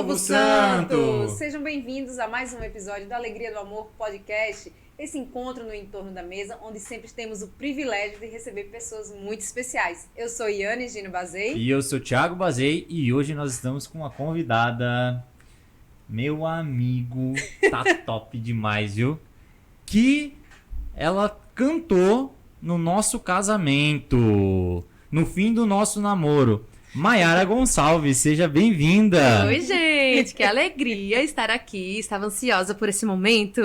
Povo Santo! Sejam bem-vindos a mais um episódio do Alegria do Amor Podcast, esse encontro no entorno da mesa, onde sempre temos o privilégio de receber pessoas muito especiais. Eu sou Yane Gino Bazei. E eu sou Thiago Bazei e hoje nós estamos com uma convidada, meu amigo, tá top demais, viu? Que ela cantou no nosso casamento, no fim do nosso namoro. Maiara Gonçalves, seja bem-vinda! Oi, gente, que alegria estar aqui, estava ansiosa por esse momento.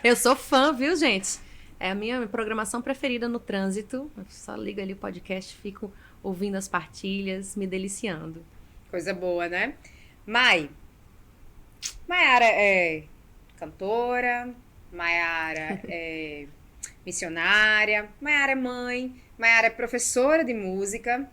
Eu sou fã, viu, gente? É a minha programação preferida no trânsito, eu só ligo ali o podcast, fico ouvindo as partilhas, me deliciando. Coisa boa, né? Maiara é cantora, Maiara é missionária, Maiara é mãe, Maiara é professora de música,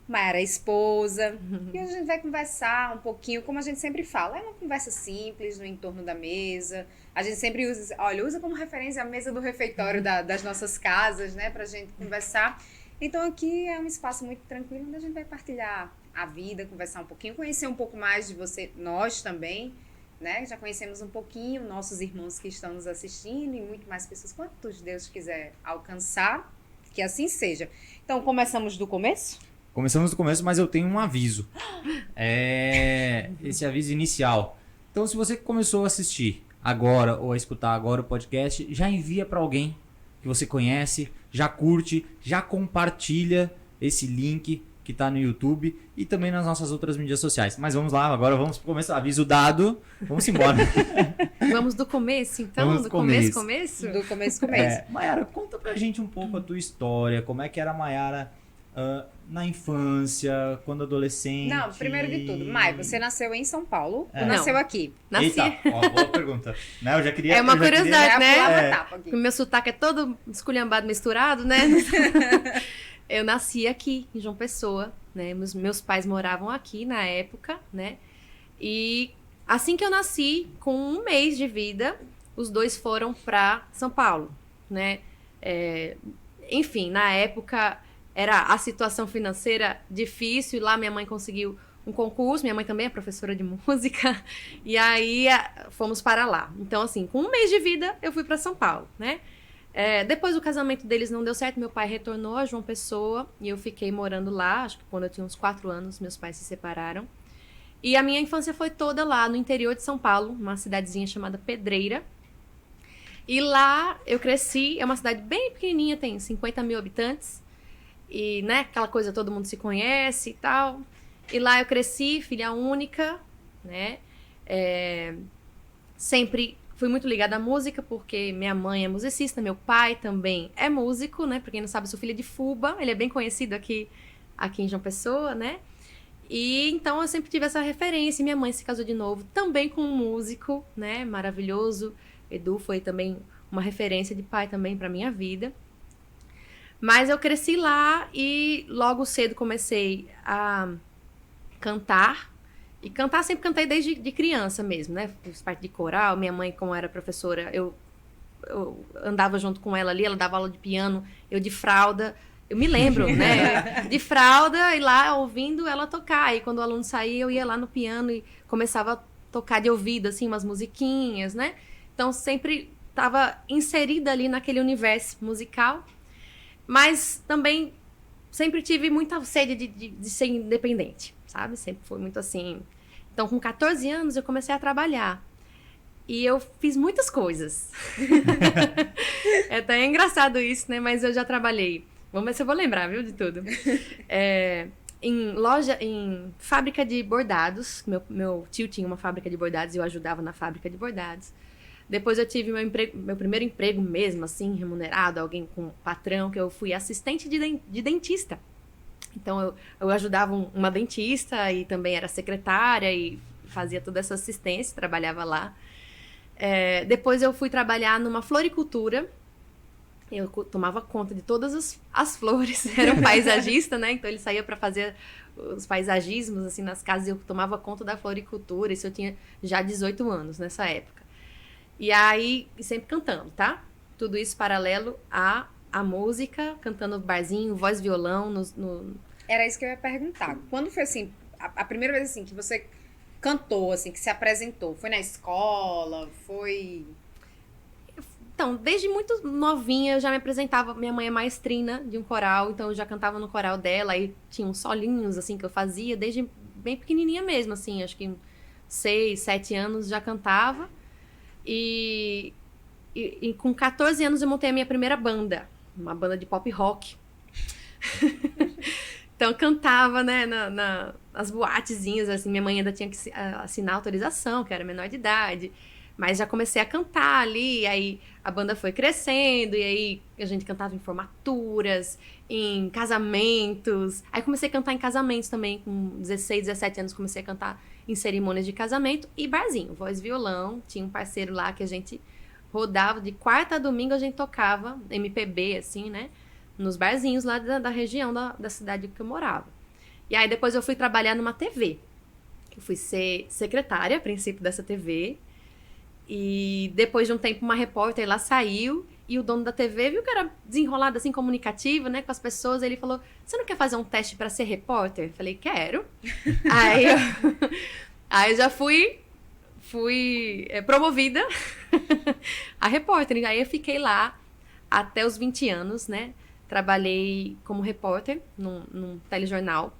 Maiara é esposa. E hoje a gente vai conversar um pouquinho, como a gente sempre fala, é uma conversa simples no entorno da mesa. A gente sempre usa como referência a mesa do refeitório das nossas casas, né, pra gente conversar. Então aqui é um espaço muito tranquilo, onde a gente vai partilhar a vida, conversar um pouquinho, conhecer um pouco mais de você, nós também, né? Já conhecemos um pouquinho nossos irmãos que estão nos assistindo e muito mais pessoas, quantos Deus quiser alcançar, que assim seja. Então começamos do começo? Começamos do começo, mas eu tenho um aviso. Esse aviso inicial. Então, se você começou a assistir agora ou a escutar agora o podcast, já envia para alguém que você conhece, já curte, já compartilha esse link que tá no YouTube e também nas nossas outras mídias sociais. Mas vamos lá, agora vamos pro começo. Aviso dado, vamos embora. Vamos do começo, então? Vamos do do começo? Do começo. Maiara, conta pra gente um pouco a tua história, como é que era a Maiara na infância, quando adolescente. Não, primeiro de tudo, você nasceu em São Paulo ou Não. nasceu aqui? Nasci. Eita, ó, boa pergunta. Não, eu já queria... É uma curiosidade, né? Pular uma etapa aqui. O meu sotaque é todo esculhambado, misturado, né? Eu nasci aqui, em João Pessoa, né? Meus pais moravam aqui na época, né? E assim que eu nasci, com 1 mês de vida, os dois foram para São Paulo, né? Enfim, na época era a situação financeira difícil, e lá minha mãe conseguiu um concurso, minha mãe também é professora de música, e aí fomos para lá. Então, assim, com 1 mês de vida, eu fui para São Paulo, né? Depois o casamento deles não deu certo, meu pai retornou a João Pessoa, e eu fiquei morando lá, acho que quando eu tinha uns 4 anos, meus pais se separaram. E a minha infância foi toda lá no interior de São Paulo, uma cidadezinha chamada Pedreira. E lá eu cresci, é uma cidade bem pequenininha, tem 50 mil habitantes. E, né, aquela coisa, todo mundo se conhece e tal. E lá eu cresci, filha única, né? Sempre fui muito ligada à música, porque minha mãe é musicista, meu pai também é músico, né? Pra quem não sabe, eu sou filha de Fuba, ele é bem conhecido aqui em João Pessoa, né? E então eu sempre tive essa referência. Minha mãe se casou de novo, também com um músico, né? Maravilhoso. Edu foi também uma referência de pai também pra minha vida. Mas eu cresci lá e logo cedo comecei a cantar. E cantar sempre cantei desde de criança mesmo, né? Fiz parte de coral. Minha mãe, como era professora, eu andava junto com ela ali. Ela dava aula de piano, eu de fralda. Eu me lembro, né? De fralda e lá ouvindo ela tocar. E quando o aluno saía, eu ia lá no piano e começava a tocar de ouvido, assim, umas musiquinhas, né? Então sempre estava inserida ali naquele universo musical. Mas também sempre tive muita sede de ser independente, sabe? Sempre foi muito assim. Então, com 14 anos, eu comecei a trabalhar. E eu fiz muitas coisas. É até engraçado isso, né? Mas eu já trabalhei. Vamos ver se eu vou lembrar, viu? De tudo. Em fábrica de bordados. Meu tio tinha uma fábrica de bordados e eu ajudava na fábrica de bordados. Depois eu tive meu primeiro emprego mesmo, assim, remunerado, alguém com patrão, que eu fui assistente de dentista. Então, eu ajudava uma dentista e também era secretária e fazia toda essa assistência, trabalhava lá. Depois eu fui trabalhar numa floricultura. Eu tomava conta de todas as flores. Era um paisagista, né? Então, ele saía para fazer os paisagismos, assim, nas casas. Eu tomava conta da floricultura. Isso eu tinha já 18 anos nessa época. E aí, sempre cantando, tá? Tudo isso paralelo à música, cantando barzinho, voz, violão. Era isso que eu ia perguntar. Quando foi assim, a primeira vez, assim, que você cantou, assim, que se apresentou? Foi na escola? Foi... Então, desde muito novinha eu já me apresentava. Minha mãe é maestrina de um coral, então eu já cantava no coral dela. Aí tinha uns solinhos, assim, que eu fazia desde bem pequenininha mesmo, assim. Acho que 6, 7 anos já cantava. E com 14 anos eu montei a minha primeira banda. Uma banda de pop rock. Então eu cantava, né, nas boatezinhas, assim. Minha mãe ainda tinha que assinar autorização, que eu era menor de idade. Mas já comecei a cantar ali, aí a banda foi crescendo, e aí a gente cantava em formaturas, em casamentos. Aí comecei a cantar em casamentos também, com 16, 17 anos comecei a cantar em cerimônias de casamento e barzinho, voz e violão. Tinha um parceiro lá que a gente rodava, de quarta a domingo a gente tocava MPB, assim, né? Nos barzinhos lá da região da cidade que eu morava. E aí depois eu fui trabalhar numa TV. Eu fui ser secretária, a princípio, dessa TV. E depois de um tempo, uma repórter lá saiu e o dono da TV viu que era desenrolado, assim, comunicativo, né, com as pessoas. Ele falou, você não quer fazer um teste pra ser repórter? Eu falei, quero. aí eu já fui promovida a repórter. Aí eu fiquei lá até os 20 anos, né? Trabalhei como repórter num telejornal.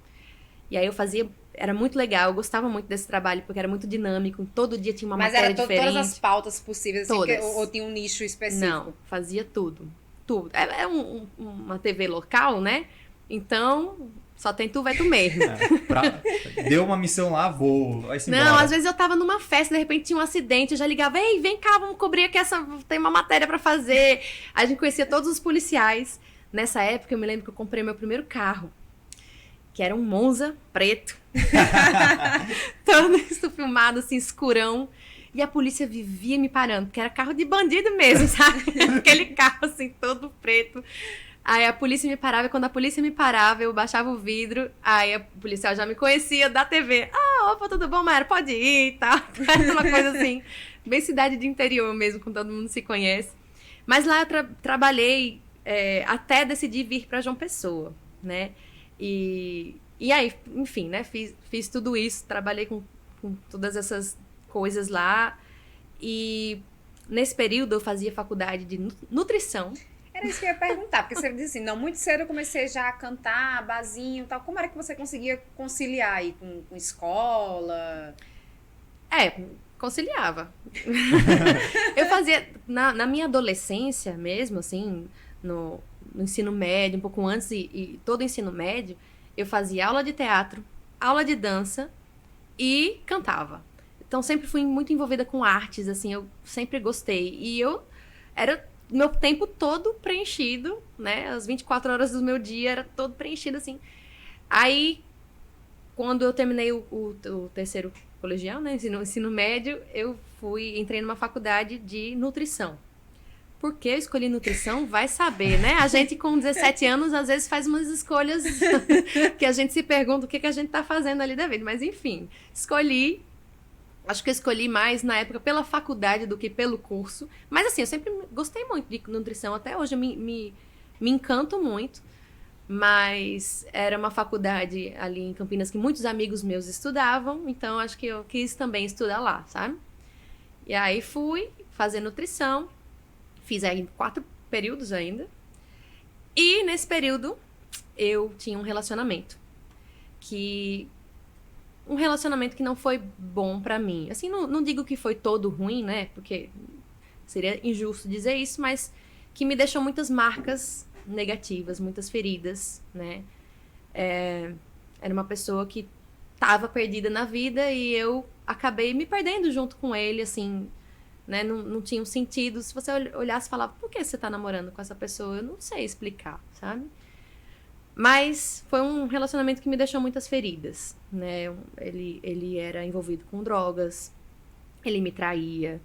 E aí eu fazia... Era muito legal, eu gostava muito desse trabalho, porque era muito dinâmico, todo dia tinha uma matéria diferente. Mas era todas as pautas possíveis, assim, Todas. Ou tinha um nicho específico? Não, fazia tudo, tudo. É uma TV local, né? Então, só tem tu, vai tu mesmo. Deu uma missão lá, vou, vai-se embora. Não, às vezes eu tava numa festa, de repente tinha um acidente, eu já ligava, ei, vem cá, vamos cobrir aqui, tem uma matéria pra fazer. A gente conhecia todos os policiais. Nessa época, eu me lembro que eu comprei meu primeiro carro, que era um Monza preto. Todo isso filmado, assim, escurão. E a polícia vivia me parando, porque era carro de bandido mesmo, sabe? Aquele carro, assim, todo preto. Aí a polícia me parava, e quando a polícia me parava, eu baixava o vidro, aí a policial já me conhecia da TV. Ah, opa, tudo bom, Mayara? Pode ir e tal. Uma coisa assim, bem cidade de interior mesmo, com todo mundo se conhece. Mas lá eu trabalhei até decidir vir para João Pessoa, né? E aí, enfim, né? Fiz tudo isso, trabalhei com todas essas coisas lá. E nesse período eu fazia faculdade de nutrição. Era isso que eu ia perguntar, porque você disse assim, não, muito cedo eu comecei já a cantar, barzinho e tal. Como era que você conseguia conciliar aí com escola? Conciliava. Eu fazia, na minha adolescência mesmo, assim, no ensino médio, um pouco antes e todo o ensino médio, eu fazia aula de teatro, aula de dança e cantava. Então sempre fui muito envolvida com artes, assim, eu sempre gostei. E era meu tempo todo preenchido, né? As 24 horas do meu dia era todo preenchido, assim. Aí, quando eu terminei o terceiro colegial, né? Ensino médio, eu entrei numa faculdade de nutrição. Por que eu escolhi nutrição? Vai saber, né? A gente com 17 anos, às vezes faz umas escolhas que a gente se pergunta o que a gente tá fazendo ali da vida. Mas, enfim, acho que eu escolhi mais na época pela faculdade do que pelo curso. Mas, assim, eu sempre gostei muito de nutrição. Até hoje eu me encanto muito. Mas era uma faculdade ali em Campinas que muitos amigos meus estudavam. Então, acho que eu quis também estudar lá, sabe? E aí fui fazer nutrição. Fiz aí 4 períodos ainda. E nesse período eu tinha um relacionamento. Um relacionamento que não foi bom pra mim. Assim, não digo que foi todo ruim, né? Porque seria injusto dizer isso, mas que me deixou muitas marcas negativas, muitas feridas, né? Era uma pessoa que estava perdida na vida e eu acabei me perdendo junto com ele, assim, né? Não tinha um sentido. Se você olhasse e falava, por que você tá namorando com essa pessoa? Eu não sei explicar, sabe? Mas foi um relacionamento que me deixou muitas feridas, né? Ele era envolvido com drogas, ele me traía.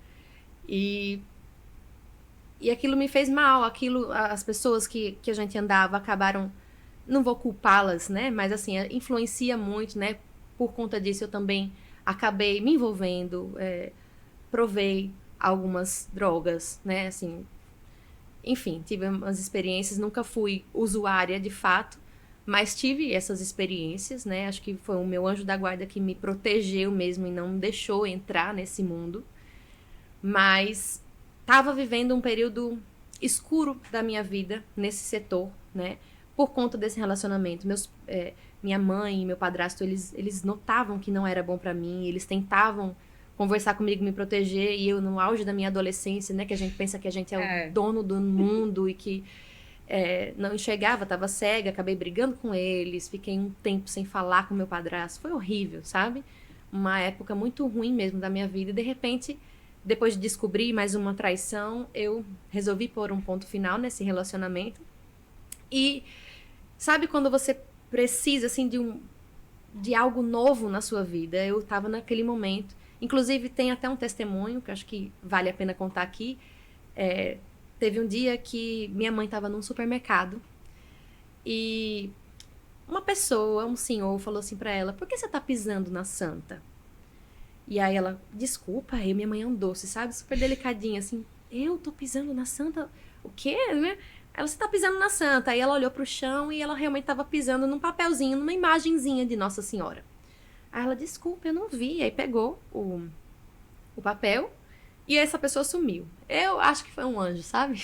E aquilo me fez mal. As pessoas que a gente andava acabaram... Não vou culpá-las, né? Mas, assim, influencia muito, né? Por conta disso, eu também acabei me envolvendo, provei algumas drogas, né? Assim, enfim, tive umas experiências, nunca fui usuária de fato, Mas tive essas experiências, né? Acho que foi o meu anjo da guarda que me protegeu mesmo e não me deixou entrar nesse mundo. Mas estava vivendo um período escuro da minha vida nesse setor, né? Por conta desse relacionamento. Minha mãe e meu padrasto, eles notavam que não era bom pra mim, eles tentavam conversar comigo, me proteger, e eu no auge da minha adolescência, né, que a gente pensa que a gente é o dono do mundo e que não enxergava, tava cega, acabei brigando com eles, fiquei um tempo sem falar com meu padrasto, foi horrível, sabe? Uma época muito ruim mesmo da minha vida, e de repente, depois de descobrir mais uma traição, eu resolvi pôr um ponto final nesse relacionamento. E sabe quando você precisa, assim, de algo novo na sua vida? Eu tava naquele momento. Inclusive, tem até um testemunho, que eu acho que vale a pena contar aqui. Teve um dia que minha mãe estava num supermercado e uma pessoa, um senhor, falou assim pra ela: por que você tá pisando na santa? E aí ela: desculpa, aí minha mãe é um doce, sabe? Super delicadinha, assim. Eu tô pisando na santa? O quê? Né? Ela: você tá pisando na santa. Aí ela olhou pro chão e ela realmente tava pisando num papelzinho, numa imagenzinha de Nossa Senhora. Aí ela: desculpa, eu não vi. Aí pegou o papel e essa pessoa sumiu. Eu acho que foi um anjo, sabe?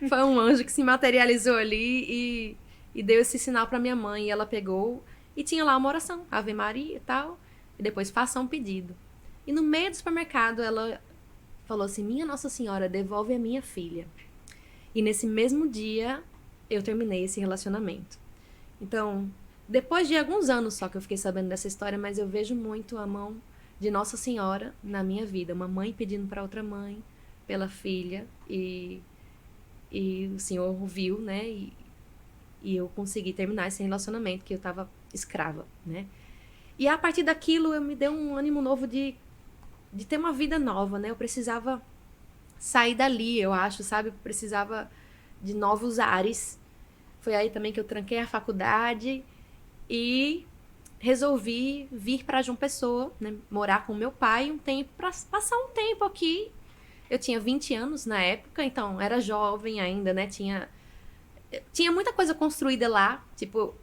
Foi um anjo que se materializou ali e deu esse sinal pra minha mãe. E ela pegou e tinha lá uma oração, Ave Maria e tal. E depois: faça um pedido. E no meio do supermercado ela falou assim: minha Nossa Senhora, devolve a minha filha. E nesse mesmo dia eu terminei esse relacionamento. Então, depois de alguns anos só que eu fiquei sabendo dessa história, mas eu vejo muito a mão de Nossa Senhora na minha vida. Uma mãe pedindo para outra mãe pela filha e o Senhor ouviu, né? E eu consegui terminar esse relacionamento que eu estava escrava, né? E a partir daquilo eu me dei um ânimo novo de ter uma vida nova, né? Eu precisava sair dali, eu acho, sabe? Eu precisava de novos ares. Foi aí também que eu tranquei a faculdade e resolvi vir para João Pessoa, né, morar com meu pai um tempo, para passar um tempo aqui. Eu tinha 20 anos na época, então era jovem ainda, né? Tinha muita coisa construída lá. Tipo,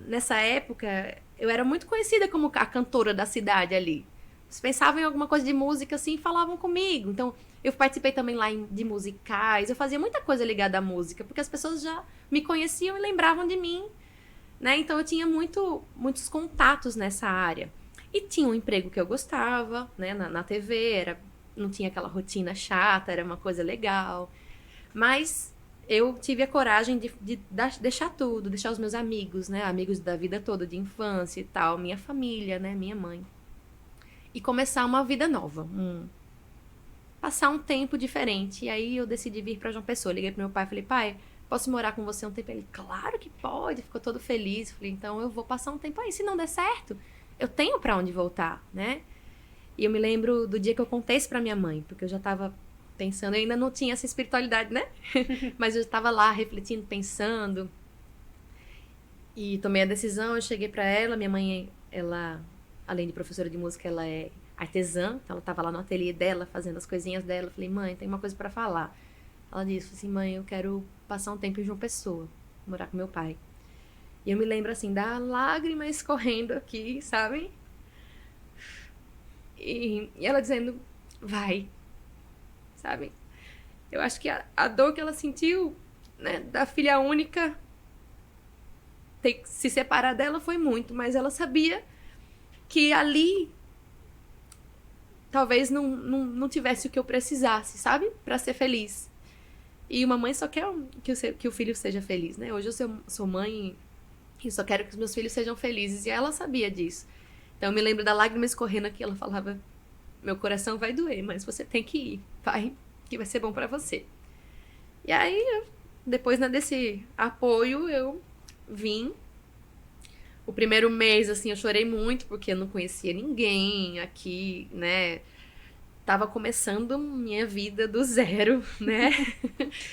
nessa época, eu era muito conhecida como a cantora da cidade ali. Eles pensavam em alguma coisa de música assim e falavam comigo. Então, eu participei também lá de musicais. Eu fazia muita coisa ligada à música, porque as pessoas já me conheciam e lembravam de mim, né? Então, eu tinha muitos contatos nessa área. E tinha um emprego que eu gostava, né? Na TV, não tinha aquela rotina chata, era uma coisa legal. Mas eu tive a coragem de deixar tudo, deixar os meus amigos, né? Amigos da vida toda, de infância e tal, minha família, né? Minha mãe. E começar uma vida nova. Passar um tempo diferente. E aí eu decidi vir para João Pessoa. Liguei pro meu pai e falei: pai, posso morar com você um tempo? Ele: claro que pode. Ficou todo feliz. Falei: então eu vou passar um tempo aí. Se não der certo, eu tenho para onde voltar, né? E eu me lembro do dia que eu contei isso pra minha mãe, porque eu já tava pensando, eu ainda não tinha essa espiritualidade, né? Mas eu estava lá refletindo, pensando. E tomei a decisão, eu cheguei pra ela. Minha mãe, ela, além de professora de música, ela é artesã. Então ela tava lá no ateliê dela, fazendo as coisinhas dela. Eu falei: mãe, tem uma coisa pra falar. Ela disse assim: mãe, eu quero passar um tempo em João Pessoa, morar com meu pai. E eu me lembro assim, da lágrima escorrendo aqui, sabe? E ela dizendo: vai, sabe? Eu acho que a dor que ela sentiu, né, da filha única ter que se separar dela foi muito, mas ela sabia que ali talvez não tivesse o que eu precisasse, sabe? Pra ser feliz. E uma mãe só quer que o filho seja feliz, né? Hoje eu sou mãe e só quero que os meus filhos sejam felizes. E ela sabia disso. Então eu me lembro da lágrima escorrendo aqui. Ela falava: meu coração vai doer, mas você tem que ir, pai, que vai ser bom pra você. E aí, depois, né, desse apoio, eu vim. O primeiro mês, assim, eu chorei muito, porque eu não conhecia ninguém aqui, né? Tava começando minha vida do zero, né?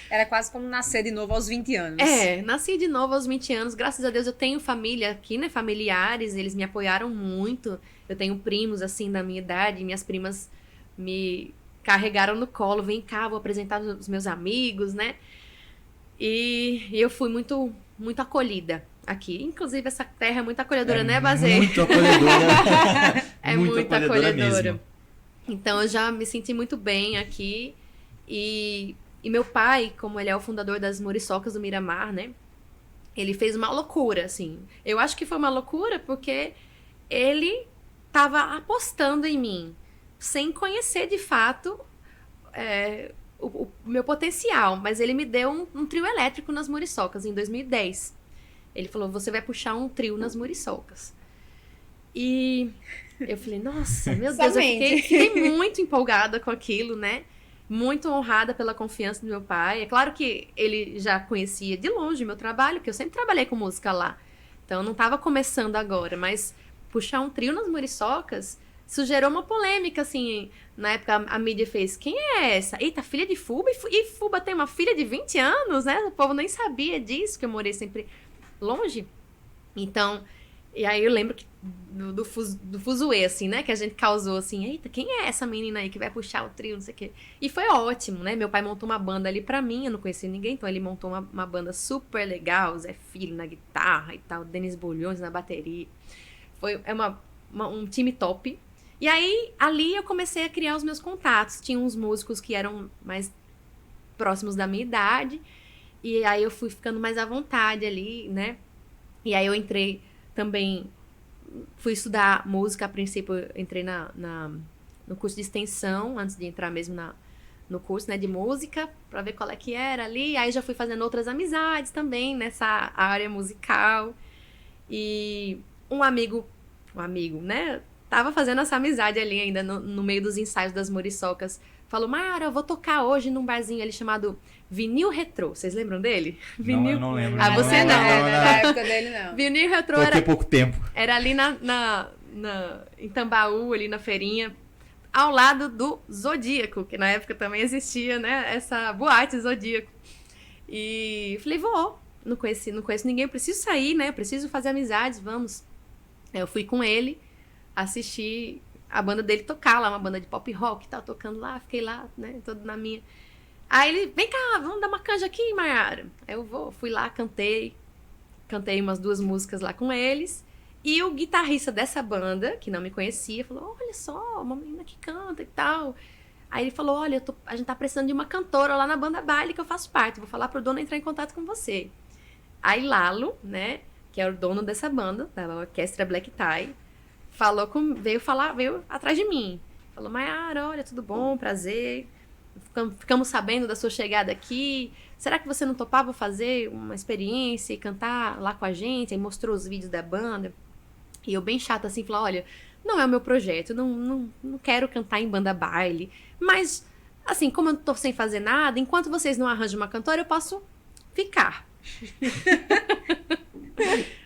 Era quase como nascer de novo aos 20 anos. Nasci de novo aos 20 anos. Graças a Deus eu tenho família aqui, né? Familiares, eles me apoiaram muito. Eu tenho primos, assim, da minha idade. Minhas primas me carregaram no colo. Vem cá, vou apresentar os meus amigos, né? E eu fui muito, muito acolhida. aqui. Inclusive, essa terra é muito acolhedora, né, Bazê? Muito acolhedora. É muito acolhedora. Mesmo. Então, eu já me senti muito bem aqui. E meu pai, como ele é o fundador das Muriçocas do Miramar, né? Ele fez uma loucura, assim. Eu acho que foi uma loucura porque ele tava apostando em mim, sem conhecer de fato o meu potencial. Mas ele me deu um trio elétrico nas Muriçocas em 2010. Ele falou, você vai puxar um trio nas Muriçocas. E eu falei, nossa, meu Deus, eu fiquei muito empolgada com aquilo, né? Muito honrada pela confiança do meu pai. É claro que ele já conhecia de longe o meu trabalho, porque eu sempre trabalhei com música lá. Então, eu não estava começando agora, mas puxar um trio nas Muriçocas, isso gerou uma polêmica, assim. Na época, a mídia fez, quem é essa? Eita, filha de Fuba? E Fuba tem uma filha de 20 anos, né? O povo nem sabia disso, que eu morei sempre longe. Então, e aí eu lembro que do fuzuê, assim, né? Que a gente causou, assim, eita, quem é essa menina aí que vai puxar o trio, não sei o quê. E foi ótimo, né? Meu pai montou uma banda ali pra mim, eu não conhecia ninguém, então ele montou uma banda super legal, Zé Filho na guitarra e tal, Denis Bulhões na bateria. Um time top. E aí, ali eu comecei a criar os meus contatos. Tinha uns músicos que eram mais próximos da minha idade, e aí eu fui ficando mais à vontade ali, né? E aí eu entrei também, fui estudar música, a princípio eu entrei no curso de extensão, antes de entrar mesmo no curso, né, de música, pra ver qual é que era ali. Aí já fui fazendo outras amizades também nessa área musical. E um amigo, né, tava fazendo essa amizade ali ainda no meio dos ensaios das Muriçocas. Falou, Mara, eu vou tocar hoje num barzinho ali chamado Vinil Retrô. Vocês lembram dele? Vinil... Não, eu não lembro. Ah, você não. Na época dele, não. Vinil Retrô Toquei pouco tempo. era ali em Tambaú, ali na feirinha, ao lado do Zodíaco, que na época também existia, né? Essa boate Zodíaco. E falei, não conheço ninguém, eu preciso sair, né? Eu preciso fazer amizades, vamos. Eu fui com ele, assisti a banda dele tocar lá, uma banda de pop rock, tava tocando lá, fiquei lá, né, todo na minha. Aí ele, vem cá, vamos dar uma canja aqui, Mayara. Aí fui lá, cantei umas 2 músicas lá com eles, e o guitarrista dessa banda, que não me conhecia, falou, olha só, uma menina que canta e tal. Aí ele falou, olha, a gente tá precisando de uma cantora lá na banda baile que eu faço parte, vou falar pro dono entrar em contato com você. Aí Lalo, né, que é o dono dessa banda, da orquestra Black Tie, veio atrás de mim. Falou, Mayara, olha, tudo bom, prazer. Ficamos sabendo da sua chegada aqui. Será que você não topava fazer uma experiência e cantar lá com a gente? Aí mostrou os vídeos da banda. E eu bem chata assim, falei, olha, não é o meu projeto, não quero cantar em banda baile. Mas, assim, como eu tô sem fazer nada, enquanto vocês não arranjam uma cantora, eu posso ficar.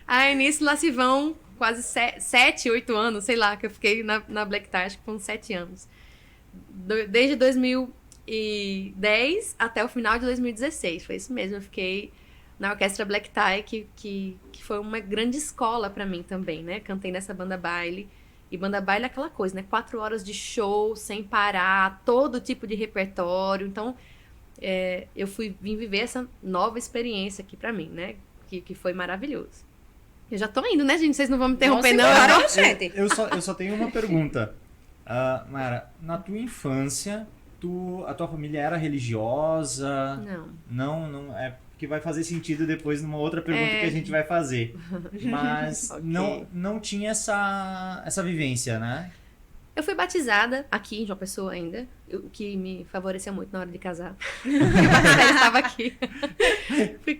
Aí nisso lá se vão quase 7, 8 anos, sei lá, que eu fiquei na Black Tie, acho que foram 7 anos. Desde 2010 até o final de 2016, foi isso mesmo, eu fiquei na orquestra Black Tie, que foi uma grande escola pra mim também, né? Cantei nessa banda baile, e banda baile é aquela coisa, né? 4 horas de show, sem parar, todo tipo de repertório, então eu vim viver essa nova experiência aqui pra mim, né? Que foi maravilhoso. Eu já tô indo, né, gente? Vocês não vão me interromper, não? Embora, gente. Eu só tenho uma pergunta. Mayara, na tua infância, a tua família era religiosa? Não, é porque vai fazer sentido depois numa outra pergunta que a gente vai fazer. Mas Okay. não tinha essa vivência, né? Eu fui batizada aqui em João Pessoa ainda, o que me favoreceu muito na hora de casar. Porque o pastor estava aqui.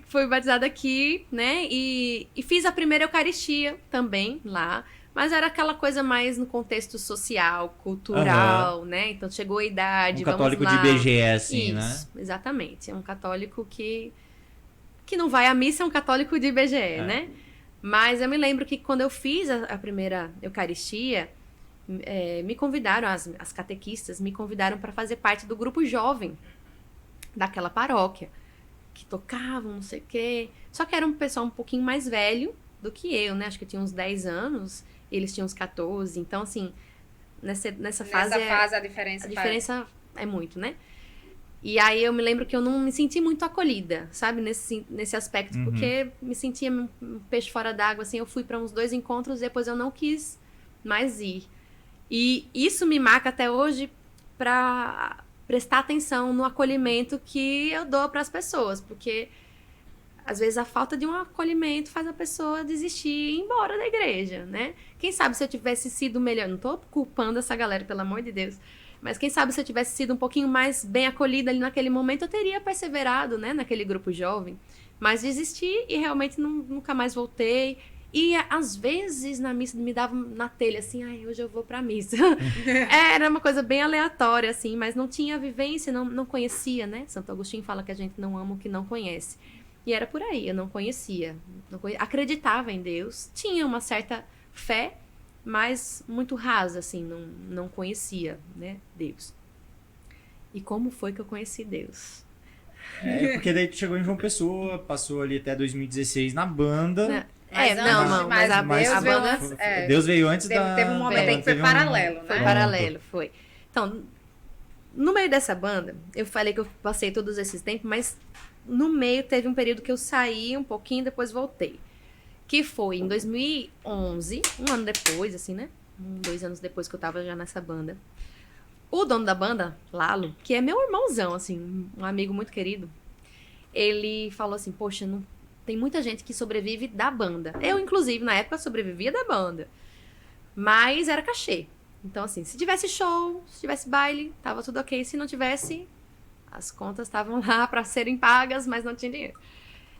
Fui batizada aqui, né? E fiz a primeira Eucaristia também lá. Mas era aquela coisa mais no contexto social, cultural, né? Então chegou a idade, vamos lá. Um católico de IBGE, assim, né? Isso, exatamente. É um católico que não vai à missa, é um católico de IBGE, né? Mas eu me lembro que quando eu fiz a primeira Eucaristia, me convidaram, as catequistas me convidaram para fazer parte do grupo jovem daquela paróquia, que tocavam, não sei o quê. Só que era um pessoal um pouquinho mais velho do que eu, né? Acho que eu tinha uns 10 anos, eles tinham uns 14. Então, assim, nessa fase a diferença é muito, né? E aí eu me lembro que eu não me senti muito acolhida, sabe? Nesse aspecto, porque me sentia um peixe fora d'água, assim. Eu fui para uns 2 encontros e depois eu não quis mais ir. E isso me marca até hoje para prestar atenção no acolhimento que eu dou para as pessoas, porque às vezes a falta de um acolhimento faz a pessoa desistir e ir embora da igreja, né? Quem sabe se eu tivesse sido melhor, não tô culpando essa galera, pelo amor de Deus, mas quem sabe se eu tivesse sido um pouquinho mais bem acolhida ali naquele momento, eu teria perseverado, né, naquele grupo jovem. Mas desisti e realmente nunca mais voltei. E às vezes na missa me dava na telha assim, ai, hoje eu vou pra missa. Era uma coisa bem aleatória, assim, mas não tinha vivência, não conhecia, né? Santo Agostinho fala que a gente não ama o que não conhece. E era por aí, eu não conhecia. Acreditava em Deus, tinha uma certa fé, mas muito rasa, assim, não conhecia, né, Deus. E como foi que eu conheci Deus? Porque daí tu chegou em João Pessoa, passou ali até 2016 na banda. Mas Deus veio antes da... Teve um momento aí que foi paralelo, né? Foi paralelo, foi. Então, no meio dessa banda, eu falei que eu passei todos esses tempos, mas no meio teve um período que eu saí um pouquinho e depois voltei. Que foi em 2011, um ano depois, assim, né? 2 anos depois que eu tava já nessa banda. O dono da banda, Lalo, que é meu irmãozão, assim, um amigo muito querido, ele falou assim, poxa, não, tem muita gente que sobrevive da banda. Eu, inclusive, na época, sobrevivia da banda. Mas era cachê. Então, assim, se tivesse show, se tivesse baile, tava tudo ok. Se não tivesse, as contas estavam lá para serem pagas, mas não tinha dinheiro.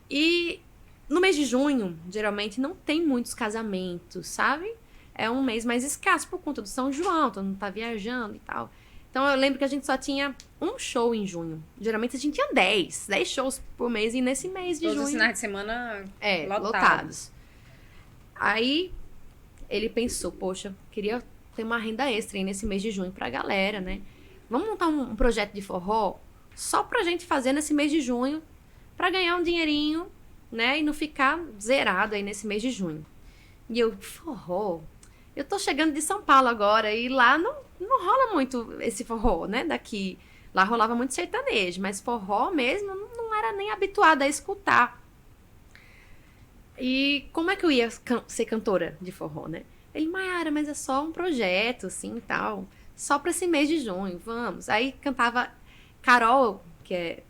E no mês de junho, geralmente, não tem muitos casamentos, sabe? É um mês mais escasso por conta do São João, todo mundo tá viajando e tal. Então, eu lembro que a gente só tinha um show em junho. Geralmente, a gente tinha 10 shows por mês. E nesse mês de junho... Todos os finais de semana lotados. Aí, ele pensou, poxa, queria ter uma renda extra aí nesse mês de junho pra galera, né? Vamos montar um projeto de forró só pra gente fazer nesse mês de junho, pra ganhar um dinheirinho, né? E não ficar zerado aí nesse mês de junho. E eu, forró... Eu tô chegando de São Paulo agora e lá não rola muito esse forró, né? Daqui. Lá rolava muito sertanejo, mas forró mesmo não era nem habituada a escutar. E como é que eu ia ser cantora de forró, né? Ele, Maiara, mas é só um projeto, assim, e tal. Só pra esse mês de junho, vamos. Aí cantava Carol, que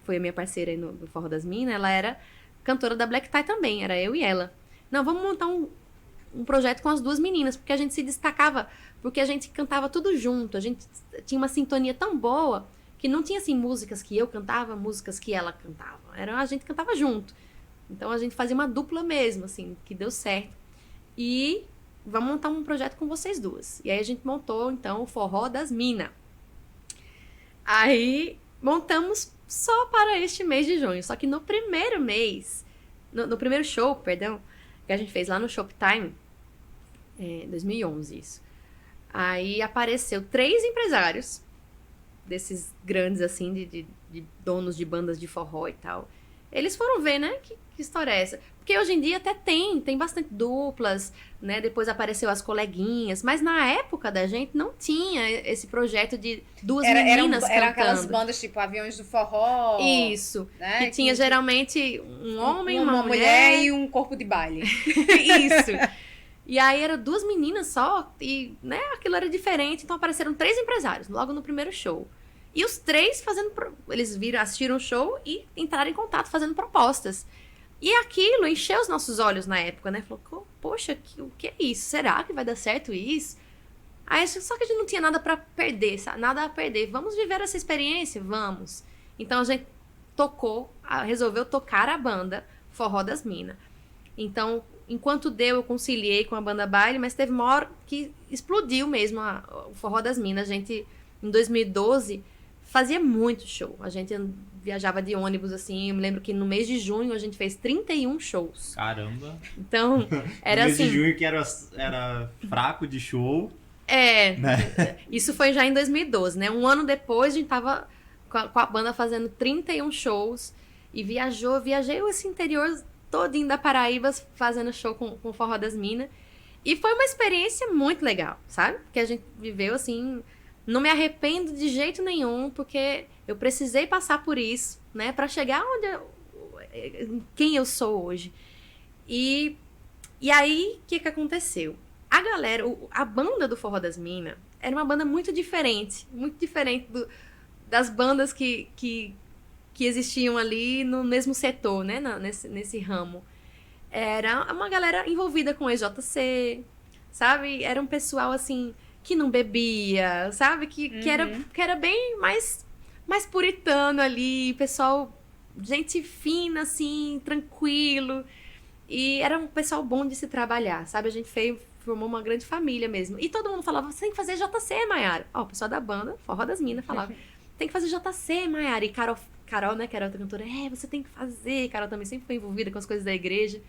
foi a minha parceira aí no Forró das Minas, ela era cantora da Black Tie também, era eu e ela. Não, vamos montar um projeto com as 2 meninas, porque a gente se destacava, porque a gente cantava tudo junto, a gente tinha uma sintonia tão boa, que não tinha, assim, músicas que eu cantava, músicas que ela cantava, a gente cantava junto. Então, a gente fazia uma dupla mesmo, assim, que deu certo. E vamos montar um projeto com vocês 2. E aí, a gente montou, então, o Forró das Minas. Aí, montamos só para este mês de junho, só que no primeiro mês, no primeiro show, perdão, que a gente fez lá no Shoptime, 2011 isso. Aí apareceu 3 empresários, desses grandes assim, de donos de bandas de forró e tal. Eles foram ver, né, que história é essa? Porque hoje em dia até tem bastante duplas, né, depois apareceu as coleguinhas, mas na época da gente não tinha esse projeto de 2 meninas cantando. Era aquelas bandas tipo Aviões do Forró. Isso, né, que tinha geralmente um homem, uma mulher e um corpo de baile. Isso. E aí eram 2 meninas só, e, né, aquilo era diferente, então apareceram 3 empresários, logo no primeiro show. E os 3 eles assistiram o show e entraram em contato fazendo propostas. E aquilo encheu os nossos olhos na época, né? Falou, poxa, o que é isso? Será que vai dar certo isso? Aí, só que a gente não tinha nada pra perder, sabe? Nada a perder. Vamos viver essa experiência? Vamos. Então a gente resolveu tocar a banda Forró das Minas. Então, enquanto deu, eu conciliei com a banda baile, mas teve uma hora que explodiu mesmo o Forró das Minas. A gente, em 2012, fazia muito show. A gente viajava de ônibus, assim. Eu me lembro que no mês de junho a gente fez 31 shows. Caramba! Então, era assim... No mês de junho que era fraco de show. Né? Isso foi já em 2012, né? Um ano depois a gente tava com a banda fazendo 31 shows. E viajei esse interior todinho da Paraíba fazendo show com o Forró das Minas. E foi uma experiência muito legal, sabe? Porque a gente viveu, assim, Não me arrependo de jeito nenhum, porque eu precisei passar por isso, né? Pra chegar quem eu sou hoje. E aí, o que aconteceu? A galera, a banda do Forró das Minas era uma banda muito diferente das bandas que existiam ali no mesmo setor, né? Nesse ramo. Era uma galera envolvida com EJC, sabe? Era um pessoal, assim, que não bebia, sabe? Que era bem mais puritano ali, pessoal, gente fina, assim, tranquilo. E era um pessoal bom de se trabalhar, sabe? A gente formou uma grande família mesmo. E todo mundo falava, você tem que fazer JC, Maiara. Ó, o pessoal da banda, Forró das Minas, falava, tem que fazer JC, Maiara. E Carol, né, que era outra cantora, você tem que fazer. Carol também sempre foi envolvida com as coisas da igreja.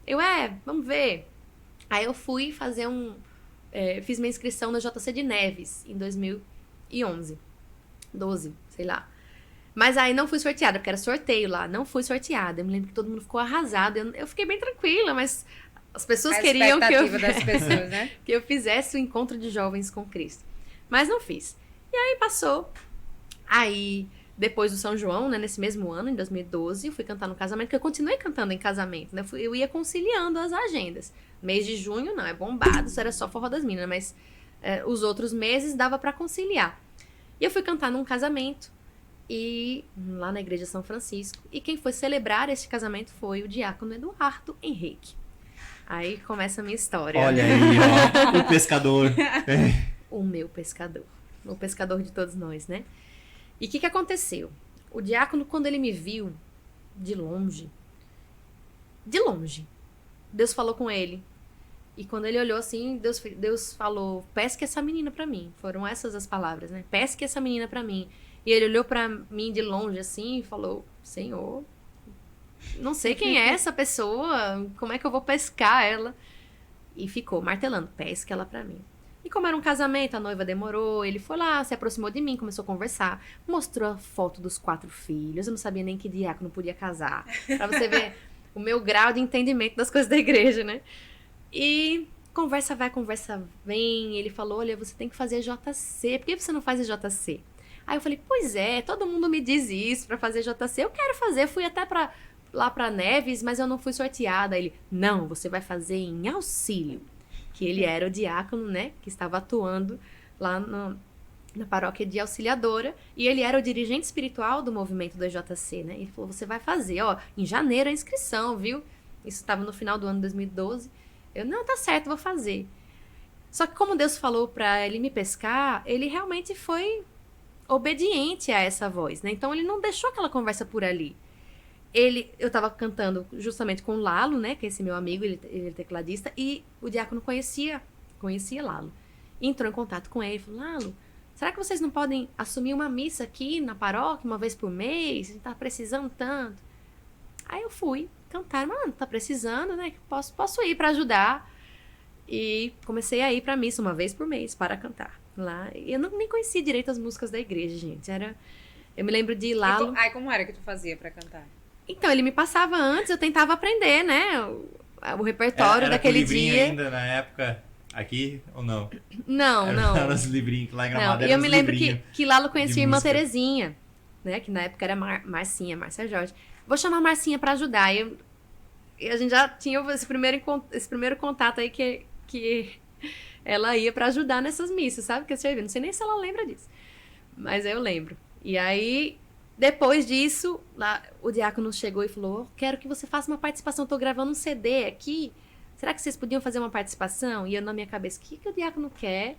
Eu, vamos ver. Aí eu fui fazer fiz minha inscrição na JC de Neves, em 2011. 12, sei lá. Mas aí não fui sorteada, porque era sorteio lá. Não fui sorteada. Eu me lembro que todo mundo ficou arrasado. Eu fiquei bem tranquila, mas as pessoas queriam das pessoas, né? que eu fizesse o encontro de jovens com Cristo. Mas não fiz. E aí passou. Aí, depois do São João, né, nesse mesmo ano, em 2012, eu fui cantar no casamento, porque eu continuei cantando em casamento, né? Eu ia conciliando as agendas. Mês de junho, não, é bombado, isso era só Forró das Minas, mas os outros meses dava pra conciliar. E eu fui cantar num casamento, lá na igreja São Francisco, e quem foi celebrar este casamento foi o diácono Eduardo Henrique. Aí começa a minha história. Olha aí, ó, o pescador. O meu pescador. O pescador de todos nós, né? E o que aconteceu? O diácono, quando ele me viu de longe, Deus falou com ele. E quando ele olhou assim, Deus falou, pesque essa menina pra mim. Foram essas as palavras, né? Pesque essa menina pra mim. E ele olhou pra mim de longe assim e falou, Senhor, não sei quem é essa pessoa, como é que eu vou pescar ela? E ficou martelando, pesque ela pra mim. E como era um casamento, a noiva demorou, ele foi lá, se aproximou de mim, começou a conversar, mostrou a foto dos 4 filhos, eu não sabia nem que diácono podia casar, pra você ver o meu grau de entendimento das coisas da igreja, né? E conversa vai, conversa vem, ele falou, olha, você tem que fazer JC, por que você não faz JC? Aí eu falei, pois é, todo mundo me diz isso pra fazer JC, eu quero fazer, fui até lá pra Neves, mas eu não fui sorteada. Ele, não, você vai fazer em Auxílio. Que ele era o diácono, né, que estava atuando lá na paróquia de Auxiliadora, e ele era o dirigente espiritual do movimento do EJC, né, ele falou, você vai fazer, ó, em janeiro a inscrição, viu? Isso estava no final do ano de 2012, eu, não, tá certo, vou fazer. Só que como Deus falou para ele me pescar, ele realmente foi obediente a essa voz, né, então ele não deixou aquela conversa por ali. Eu tava cantando justamente com o Lalo, né? Que é esse meu amigo, ele é tecladista. E o diácono conhecia Lalo. Entrou em contato com ele e falou, Lalo, será que vocês não podem assumir uma missa aqui na paróquia uma vez por mês? A gente tá precisando tanto. Aí eu fui cantar, mano, tá precisando, né? Posso ir pra ajudar. E comecei a ir pra missa uma vez por mês para cantar lá. Eu nem conhecia direito as músicas da igreja, gente. Eu me lembro de Lalo. Aí como era que tu fazia pra cantar? Então, ele me passava antes, eu tentava aprender, né? O repertório era daquele com livrinho dia. ainda na época, aqui ou não? Não. Eram os livrinhos que lá em Gramado E eram eu os me lembro livrinhos que Lalo conhecia a irmã música. Terezinha, né? Que na época era Márcia Jorge. Vou chamar a Marcinha pra ajudar. E a gente já tinha esse primeiro contato aí que ela ia pra ajudar nessas missas, sabe? Que eu não sei nem se ela lembra disso. Mas eu lembro. E aí, depois disso, lá, o diácono chegou e falou, quero que você faça uma participação, tô gravando um CD aqui, será que vocês podiam fazer uma participação? E eu na minha cabeça, o que o diácono quer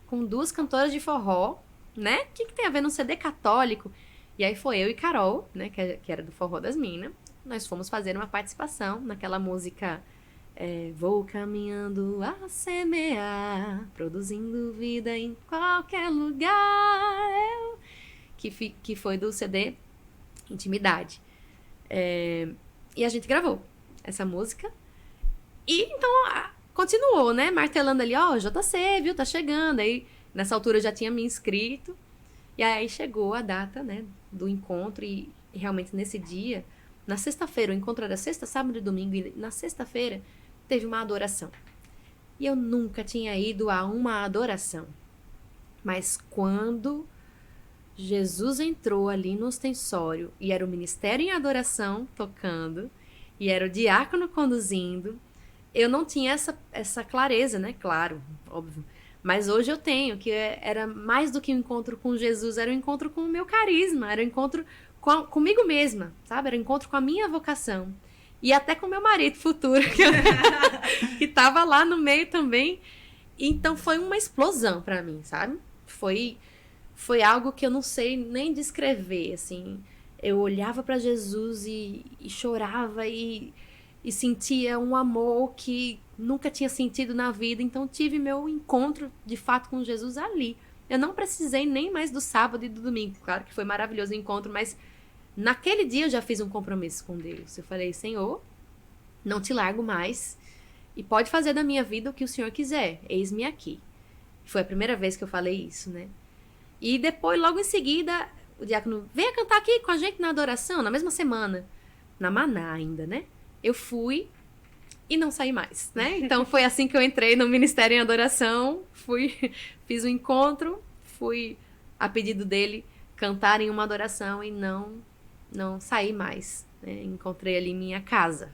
com 2 cantoras de forró, né? O que tem a ver num CD católico? E aí foi eu e Carol, né, que era do Forró das Minas, nós fomos fazer uma participação naquela música Vou caminhando a semear, produzindo vida em qualquer lugar, que foi do CD Intimidade. E a gente gravou essa música. E então continuou, né? Martelando ali, JC, viu? Tá chegando. Aí nessa altura eu já tinha me inscrito. E aí chegou a data, né? Do encontro. E realmente nesse dia, na sexta-feira, o encontro era sexta, sábado e domingo. E na sexta-feira teve uma adoração. E eu nunca tinha ido a uma adoração. Mas quando Jesus entrou ali no ostensório e era o ministério em adoração tocando e era o diácono conduzindo, eu não tinha essa clareza, né? Claro, óbvio. Mas hoje eu tenho, que era mais do que um encontro com Jesus, era um encontro com o meu carisma, era um encontro comigo mesma, sabe? Era um encontro com a minha vocação. E até com o meu marido futuro, que estava lá no meio também. Então foi uma explosão para mim, sabe? Foi algo que eu não sei nem descrever, assim. Eu olhava para Jesus e chorava e sentia um amor que nunca tinha sentido na vida. Então tive meu encontro de fato com Jesus ali. Eu não precisei nem mais do sábado e do domingo. Claro que foi maravilhoso o encontro, mas naquele dia eu já fiz um compromisso com Deus. Eu falei, Senhor, não te largo mais e pode fazer da minha vida o que o Senhor quiser. Eis-me aqui. Foi a primeira vez que eu falei isso, né? E depois, logo em seguida, o diácono, venha cantar aqui com a gente na adoração, na mesma semana. Na Maná ainda, né? Eu fui e não saí mais, né? Então foi assim que eu entrei no Ministério em Adoração, fiz um encontro, fui a pedido dele cantar em uma adoração e não saí mais, né? Encontrei ali minha casa.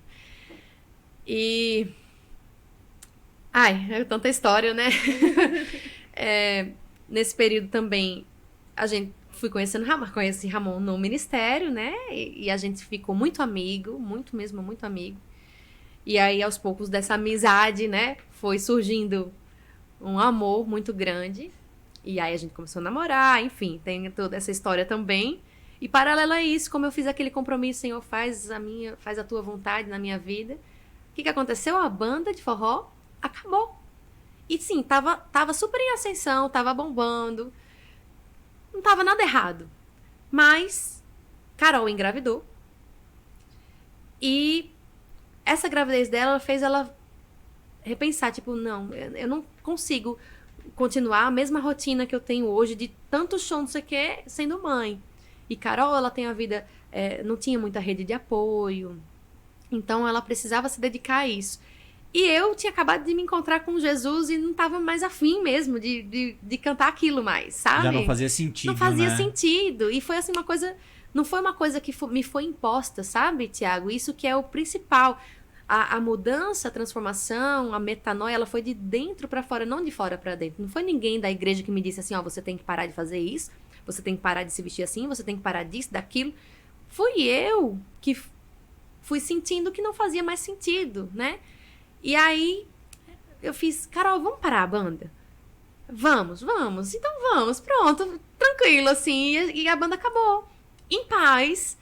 E é tanta história, né? Nesse período também fui conheci Ramon no ministério, né? E a gente ficou muito amigo, muito mesmo, muito amigo. E aí, aos poucos dessa amizade, né? Foi surgindo um amor muito grande. E aí a gente começou a namorar, enfim, tem toda essa história também. E paralelo a isso, como eu fiz aquele compromisso, Senhor, faz a tua vontade na minha vida. O que aconteceu? A banda de forró acabou. E sim, tava super em ascensão, tava bombando. Não tava nada errado. Mas Carol engravidou. E essa gravidez dela fez ela repensar, tipo, não, eu não consigo continuar a mesma rotina que eu tenho hoje de tanto show, não sei o que, sendo mãe. E Carol, ela tem a vida, não tinha muita rede de apoio. Então ela precisava se dedicar a isso. E eu tinha acabado de me encontrar com Jesus e não estava mais afim mesmo de cantar aquilo mais, sabe? Já não fazia sentido, Não fazia né? sentido. E foi assim uma coisa... Não foi uma coisa que me foi imposta, sabe, Tiago? Isso que é o principal. A mudança, a transformação, a metanoia, ela foi de dentro para fora, não de fora para dentro. Não foi ninguém da igreja que me disse assim, ó, você tem que parar de fazer isso, você tem que parar de se vestir assim, você tem que parar disso, daquilo. Fui eu que fui sentindo que não fazia mais sentido, né? E aí, eu fiz, Carol, vamos parar a banda? Vamos. Então vamos, pronto, tranquilo, assim. E a banda acabou, em paz.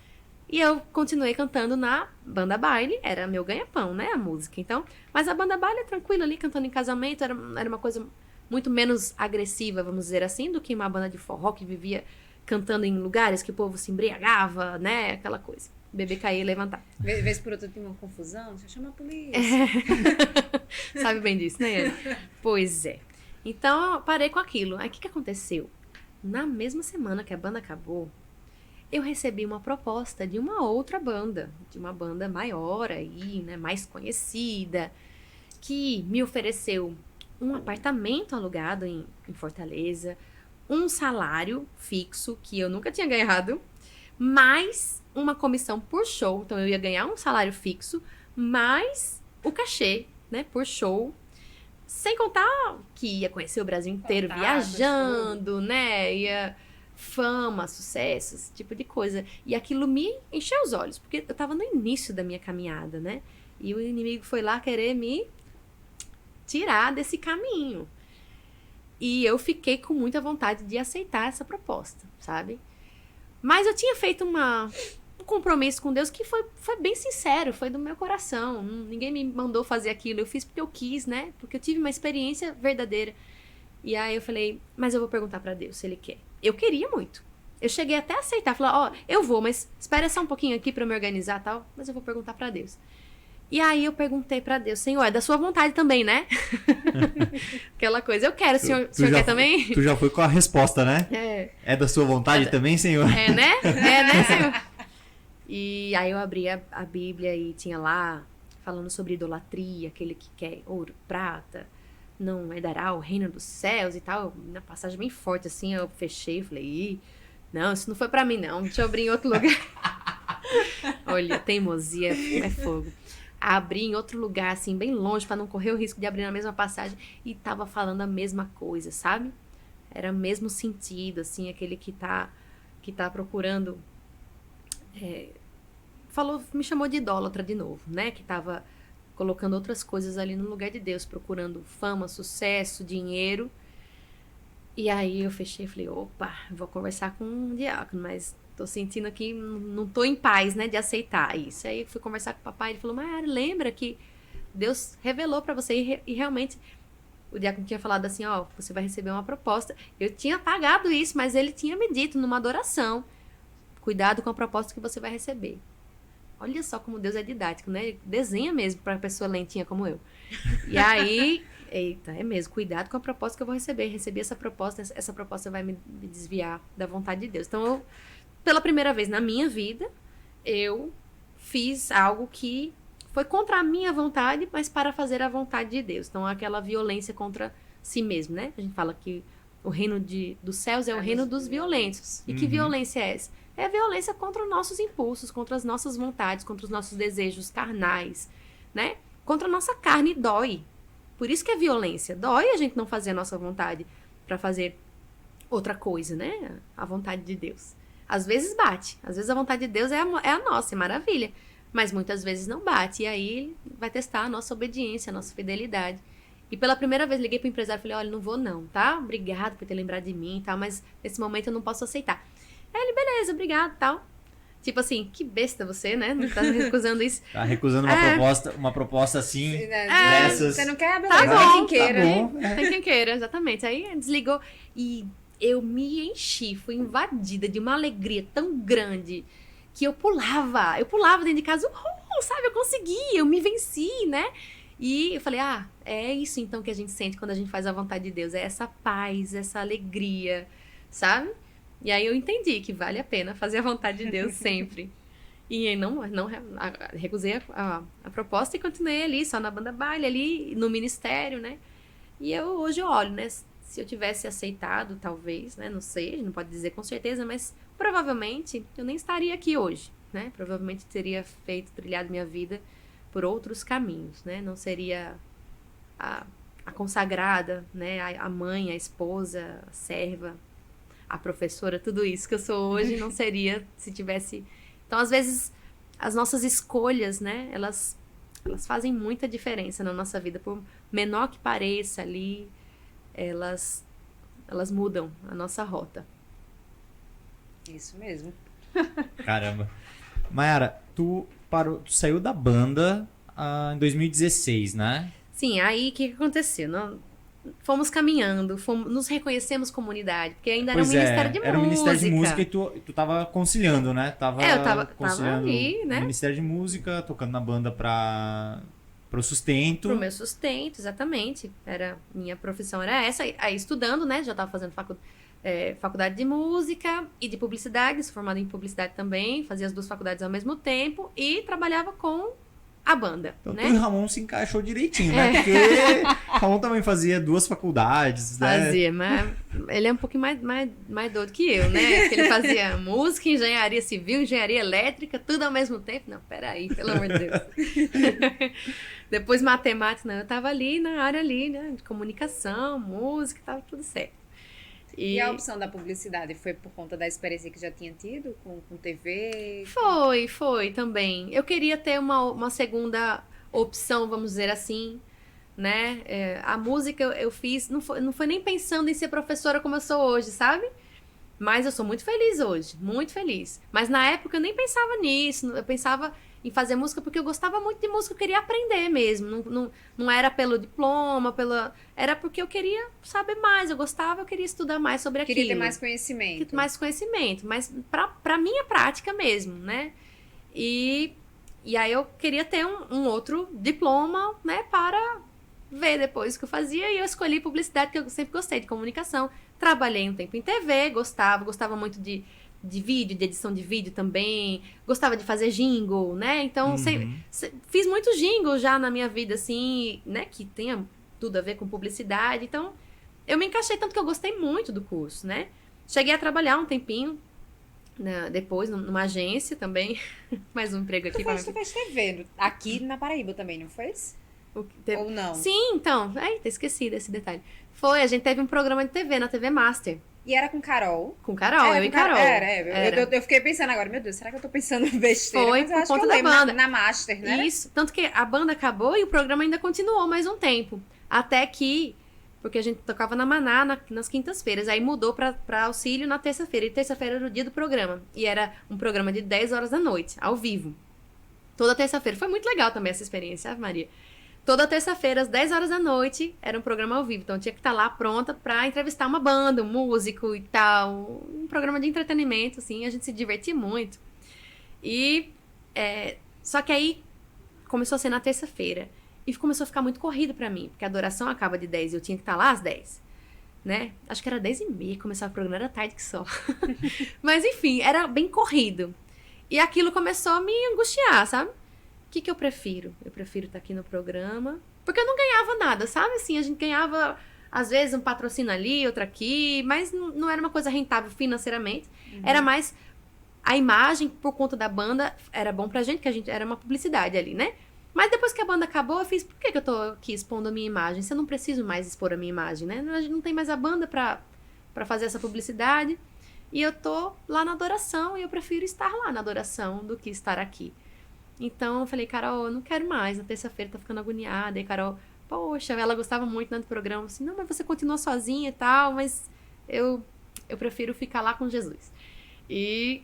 E eu continuei cantando na banda baile, era meu ganha-pão, né, a música. Então, mas a banda baile é tranquila ali, cantando em casamento, era uma coisa muito menos agressiva, vamos dizer assim, do que uma banda de forró que vivia cantando em lugares que o povo se embriagava, né, aquela coisa. Beber, cair e levantar. Vez por outra tem uma confusão, você chama a polícia. Sabe bem disso, né, Ana? Pois é. Então, eu parei com aquilo. Aí, o que aconteceu? Na mesma semana que a banda acabou, eu recebi uma proposta de uma outra banda, de uma banda maior aí, né, mais conhecida, que me ofereceu um apartamento alugado em Fortaleza, um salário fixo que eu nunca tinha ganhado, mais uma comissão por show. Então eu ia ganhar um salário fixo, mais o cachê, né, por show. Sem contar que ia conhecer o Brasil inteiro viajando, né, ia... fama, sucesso, esse tipo de coisa. E aquilo me encheu os olhos, porque eu tava no início da minha caminhada, né? E o inimigo foi lá querer me tirar desse caminho. E eu fiquei com muita vontade de aceitar essa proposta, sabe? Mas eu tinha feito um compromisso com Deus que foi bem sincero, foi do meu coração. Ninguém me mandou fazer aquilo, eu fiz porque eu quis, né? Porque eu tive uma experiência verdadeira. E aí eu falei, mas eu vou perguntar pra Deus se Ele quer. Eu queria muito. Eu cheguei até a aceitar, falar, ó, eu vou, mas espera só um pouquinho aqui pra eu me organizar e tal, mas eu vou perguntar pra Deus. E aí eu perguntei pra Deus, Senhor, é da sua vontade também, né? Aquela coisa, eu quero, o senhor quer também? Tu já foi com a resposta, né? É da sua vontade também, Senhor? É, né, Senhor? E aí eu abri a Bíblia e tinha lá, falando sobre idolatria, aquele que quer ouro, prata, não herdará o reino dos céus e tal. Na passagem bem forte, assim, eu fechei e falei, ih, não, isso não foi pra mim, não. Deixa eu abrir em outro lugar. Olha, teimosia é fogo. Abri em outro lugar, assim, bem longe, pra não correr o risco de abrir na mesma passagem. E tava falando a mesma coisa, sabe? Era o mesmo sentido, assim, aquele que tá procurando... me chamou de idólatra de novo, né? Que tava colocando outras coisas ali no lugar de Deus, procurando fama, sucesso, dinheiro. E aí eu fechei e falei, opa, vou conversar com um diácono, mas tô sentindo que não tô em paz, né, de aceitar isso. Aí eu fui conversar com o papai, ele falou, Mayara, lembra que Deus revelou pra você e realmente o diácono tinha falado assim, ó, você vai receber uma proposta. Eu tinha pagado isso, mas ele tinha me dito numa adoração, cuidado com a proposta que você vai receber. Olha só como Deus é didático, né? Ele desenha mesmo pra pessoa lentinha como eu. E aí, eita, é mesmo, cuidado com a proposta que eu vou receber. Recebi essa proposta vai me desviar da vontade de Deus. Então, pela primeira vez na minha vida, eu fiz algo que foi contra a minha vontade, mas para fazer a vontade de Deus. Então, aquela violência contra si mesmo, né? A gente fala que o reino dos céus é o reino dos violentos. E que violência é essa? É a violência contra os nossos impulsos, contra as nossas vontades, contra os nossos desejos carnais, né? Contra a nossa carne dói. Por isso que é violência. Dói a gente não fazer a nossa vontade para fazer outra coisa, né? A vontade de Deus. Às vezes bate. Às vezes a vontade de Deus é a nossa, é maravilha. Mas muitas vezes não bate. E aí vai testar a nossa obediência, a nossa fidelidade. E pela primeira vez liguei pro empresário e falei, olha, não vou não, tá? Obrigado por ter lembrado de mim e tal, mas nesse momento eu não posso aceitar. Aí ele, beleza, obrigado, tal. Tipo assim, que besta você, né? Não tá recusando isso. Tá recusando uma proposta assim, dessas. Você não quer a beleza, Tá bom, tem quem queira. Tá bom. Tem quem queira, exatamente. Aí desligou e eu me enchi, fui invadida de uma alegria tão grande que eu pulava dentro de casa, sabe? Eu consegui, eu me venci, né? E eu falei, é isso então que a gente sente quando a gente faz a vontade de Deus. É essa paz, essa alegria, sabe? E aí eu entendi que vale a pena fazer a vontade de Deus sempre. E não recusei a proposta e continuei ali, só na banda baile, ali no ministério, né? E hoje eu olho, né? Se eu tivesse aceitado, talvez, né? Não sei, não pode dizer com certeza, mas provavelmente eu nem estaria aqui hoje, né? Provavelmente teria trilhado minha vida por outros caminhos, né? Não seria a consagrada, né? A mãe, a esposa, a serva, a professora, tudo isso que eu sou hoje não seria se tivesse... Então, às vezes, as nossas escolhas, né? Elas fazem muita diferença na nossa vida. Por menor que pareça ali, elas mudam a nossa rota. Isso mesmo. Caramba. Mayara, tu saiu da banda em 2016, né? Sim, aí o que aconteceu? Fomos caminhando, nos reconhecemos comunidade, porque ainda era um ministério de música. Era um ministério de música e tu tava conciliando, né? Eu tava conciliando ali, né? o ministério de música, tocando na banda pro sustento. Pro meu sustento, exatamente. Minha profissão era essa. Aí estudando, né? Já tava fazendo faculdade de música e de publicidade, sou formada em publicidade também, fazia as duas faculdades ao mesmo tempo e trabalhava com a banda, Então, né? tu e o Ramon se encaixou direitinho, né? Porque o Ramon também fazia duas faculdades, né? Fazia, mas ele é um pouquinho mais doido que eu, né? Porque ele fazia música, engenharia civil, engenharia elétrica, tudo ao mesmo tempo. Não, peraí, pelo amor de Deus. Depois matemática, não, eu tava ali na área ali, né? De comunicação, música, tava tudo certo. E a opção da publicidade foi por conta da experiência que já tinha tido com TV? Foi também. Eu queria ter uma segunda opção, vamos dizer assim, né? A música eu fiz, não foi nem pensando em ser professora como eu sou hoje, sabe? Mas eu sou muito feliz hoje, muito feliz. Mas na época eu nem pensava nisso, eu pensava em fazer música porque eu gostava muito de música, eu queria aprender mesmo. Não era pelo diploma, era porque eu queria saber mais, eu queria estudar mais sobre aquilo. Queria ter mais conhecimento. Mas pra minha prática mesmo, né? E aí eu queria ter um outro diploma, né, para ver depois o que eu fazia, e eu escolhi publicidade, que eu sempre gostei de comunicação. Trabalhei um tempo em TV, gostava muito de vídeo, de edição de vídeo também, gostava de fazer jingle, né? Então, fiz muitos jingles já na minha vida, assim, né? Que tenha tudo a ver com publicidade. Então, eu me encaixei tanto que eu gostei muito do curso, né? Cheguei a trabalhar um tempinho, depois, numa agência também. Mais um emprego aqui. Tu fez TV aqui na Paraíba também, não fez? Ou não? Sim, então. Eita, esqueci desse detalhe. A gente teve um programa de TV na TV Master. E era com Carol? Com Carol, eu e Carol. Era. Eu fiquei pensando agora, meu Deus, será que eu tô pensando besteira? Foi mas eu por acho conta que eu da lembro, banda. na Master, né? Isso, tanto que a banda acabou e o programa ainda continuou mais um tempo. Até que, porque a gente tocava na Maná nas quintas-feiras, aí mudou pra Auxílio na terça-feira. E terça-feira era o dia do programa. E era um programa de 10 horas da noite, ao vivo. Toda terça-feira. Foi muito legal também essa experiência, Ave Maria. Toda terça-feira, às 10 horas da noite, era um programa ao vivo. Então, eu tinha que estar lá pronta pra entrevistar uma banda, um músico e tal. Um programa de entretenimento, assim. A gente se divertia muito. Só que aí, começou a ser na terça-feira. E começou a ficar muito corrido pra mim. Porque a adoração acaba de 10 e eu tinha que estar lá às 10. Né? Acho que era 10h30 que começava o programa. Era tarde que só. Mas, enfim, era bem corrido. E aquilo começou a me angustiar, sabe? O que eu prefiro? Eu prefiro estar aqui no programa. Porque eu não ganhava nada, sabe? Assim, a gente ganhava, às vezes, um patrocínio ali, outro aqui. Mas não era uma coisa rentável financeiramente. Era mais a imagem, por conta da banda, era bom pra gente, que a gente era uma publicidade ali, né? Mas depois que a banda acabou, eu fiz, por que eu tô aqui expondo a minha imagem? Se eu não preciso mais expor a minha imagem, né? A gente não tem mais a banda pra fazer essa publicidade. E eu tô lá na adoração e eu prefiro estar lá na adoração do que estar aqui. Então, eu falei, Carol, eu não quero mais. Na terça-feira tá ficando agoniada. E Carol, poxa, ela gostava muito, né, do programa. Assim, não, mas você continua sozinha e tal, mas eu prefiro ficar lá com Jesus. E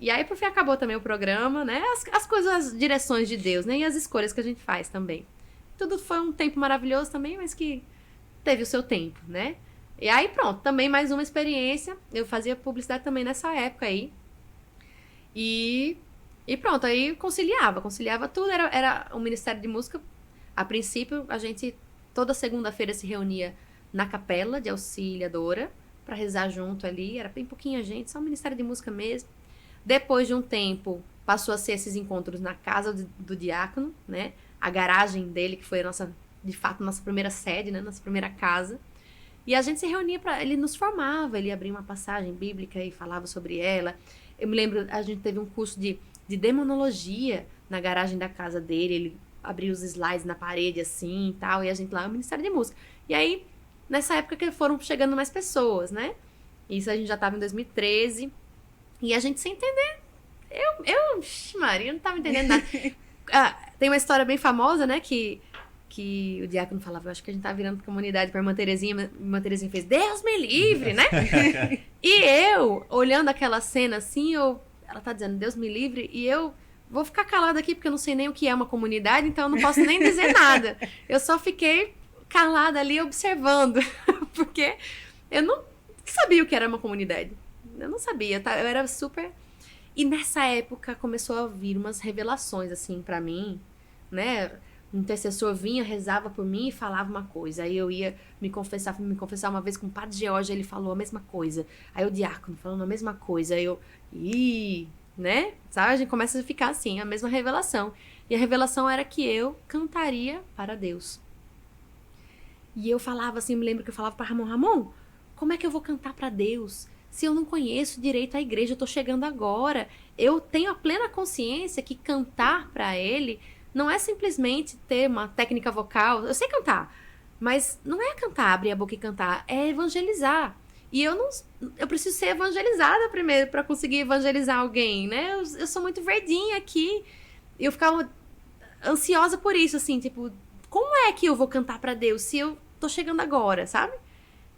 aí, por fim, acabou também o programa, né? As coisas, as direções de Deus, né? E as escolhas que a gente faz também. Tudo foi um tempo maravilhoso também, mas que teve o seu tempo, né? E aí, pronto, também mais uma experiência. Eu fazia publicidade também nessa época aí. E pronto, aí conciliava tudo. Era um ministério de música. A princípio, a gente toda segunda-feira se reunia na capela de Auxiliadora para rezar junto ali. Era bem pouquinha gente, só um ministério de música mesmo. Depois de um tempo, passou a ser esses encontros na casa do diácono, né? A garagem dele, que foi de fato, nossa primeira sede, né? Nossa primeira casa. E a gente se reunia ele nos formava, ele abria uma passagem bíblica e falava sobre ela. Eu me lembro, a gente teve um curso de demonologia na garagem da casa dele, ele abria os slides na parede assim e tal, e a gente lá, o Ministério de Música. E aí, nessa época que foram chegando mais pessoas, né? Isso a gente já tava em 2013, e a gente sem entender. Maria, eu não tava entendendo nada. Tem uma história bem famosa, né, que o diácono falava, eu acho que a gente tá virando comunidade para irmã Terezinha fez, Deus me livre, né? E eu, olhando aquela cena assim, ela tá dizendo, Deus me livre, e eu vou ficar calada aqui, porque eu não sei nem o que é uma comunidade, então eu não posso nem dizer nada. Eu só fiquei calada ali, observando, porque eu não sabia o que era uma comunidade. Eu não sabia, tá? Eu era super... E nessa época começou a vir umas revelações, assim, pra mim, né? O intercessor vinha, rezava por mim e falava uma coisa. Aí eu ia me confessar uma vez com o padre George, ele falou a mesma coisa. Aí o diácono falando a mesma coisa. Aí eu, né? Sabe? A gente começa a ficar assim, a mesma revelação. E a revelação era que eu cantaria para Deus. E eu falava assim, me lembro que eu falava para Ramon, como é que eu vou cantar para Deus? Se eu não conheço direito a igreja, eu tô chegando agora. Eu tenho a plena consciência que cantar para ele não é simplesmente ter uma técnica vocal. Eu sei cantar, mas não é cantar, abrir a boca e cantar, é evangelizar. E eu preciso ser evangelizada primeiro para conseguir evangelizar alguém, né? Eu sou muito verdinha aqui. Eu ficava ansiosa por isso, assim, tipo, como é que eu vou cantar para Deus se eu tô chegando agora, sabe?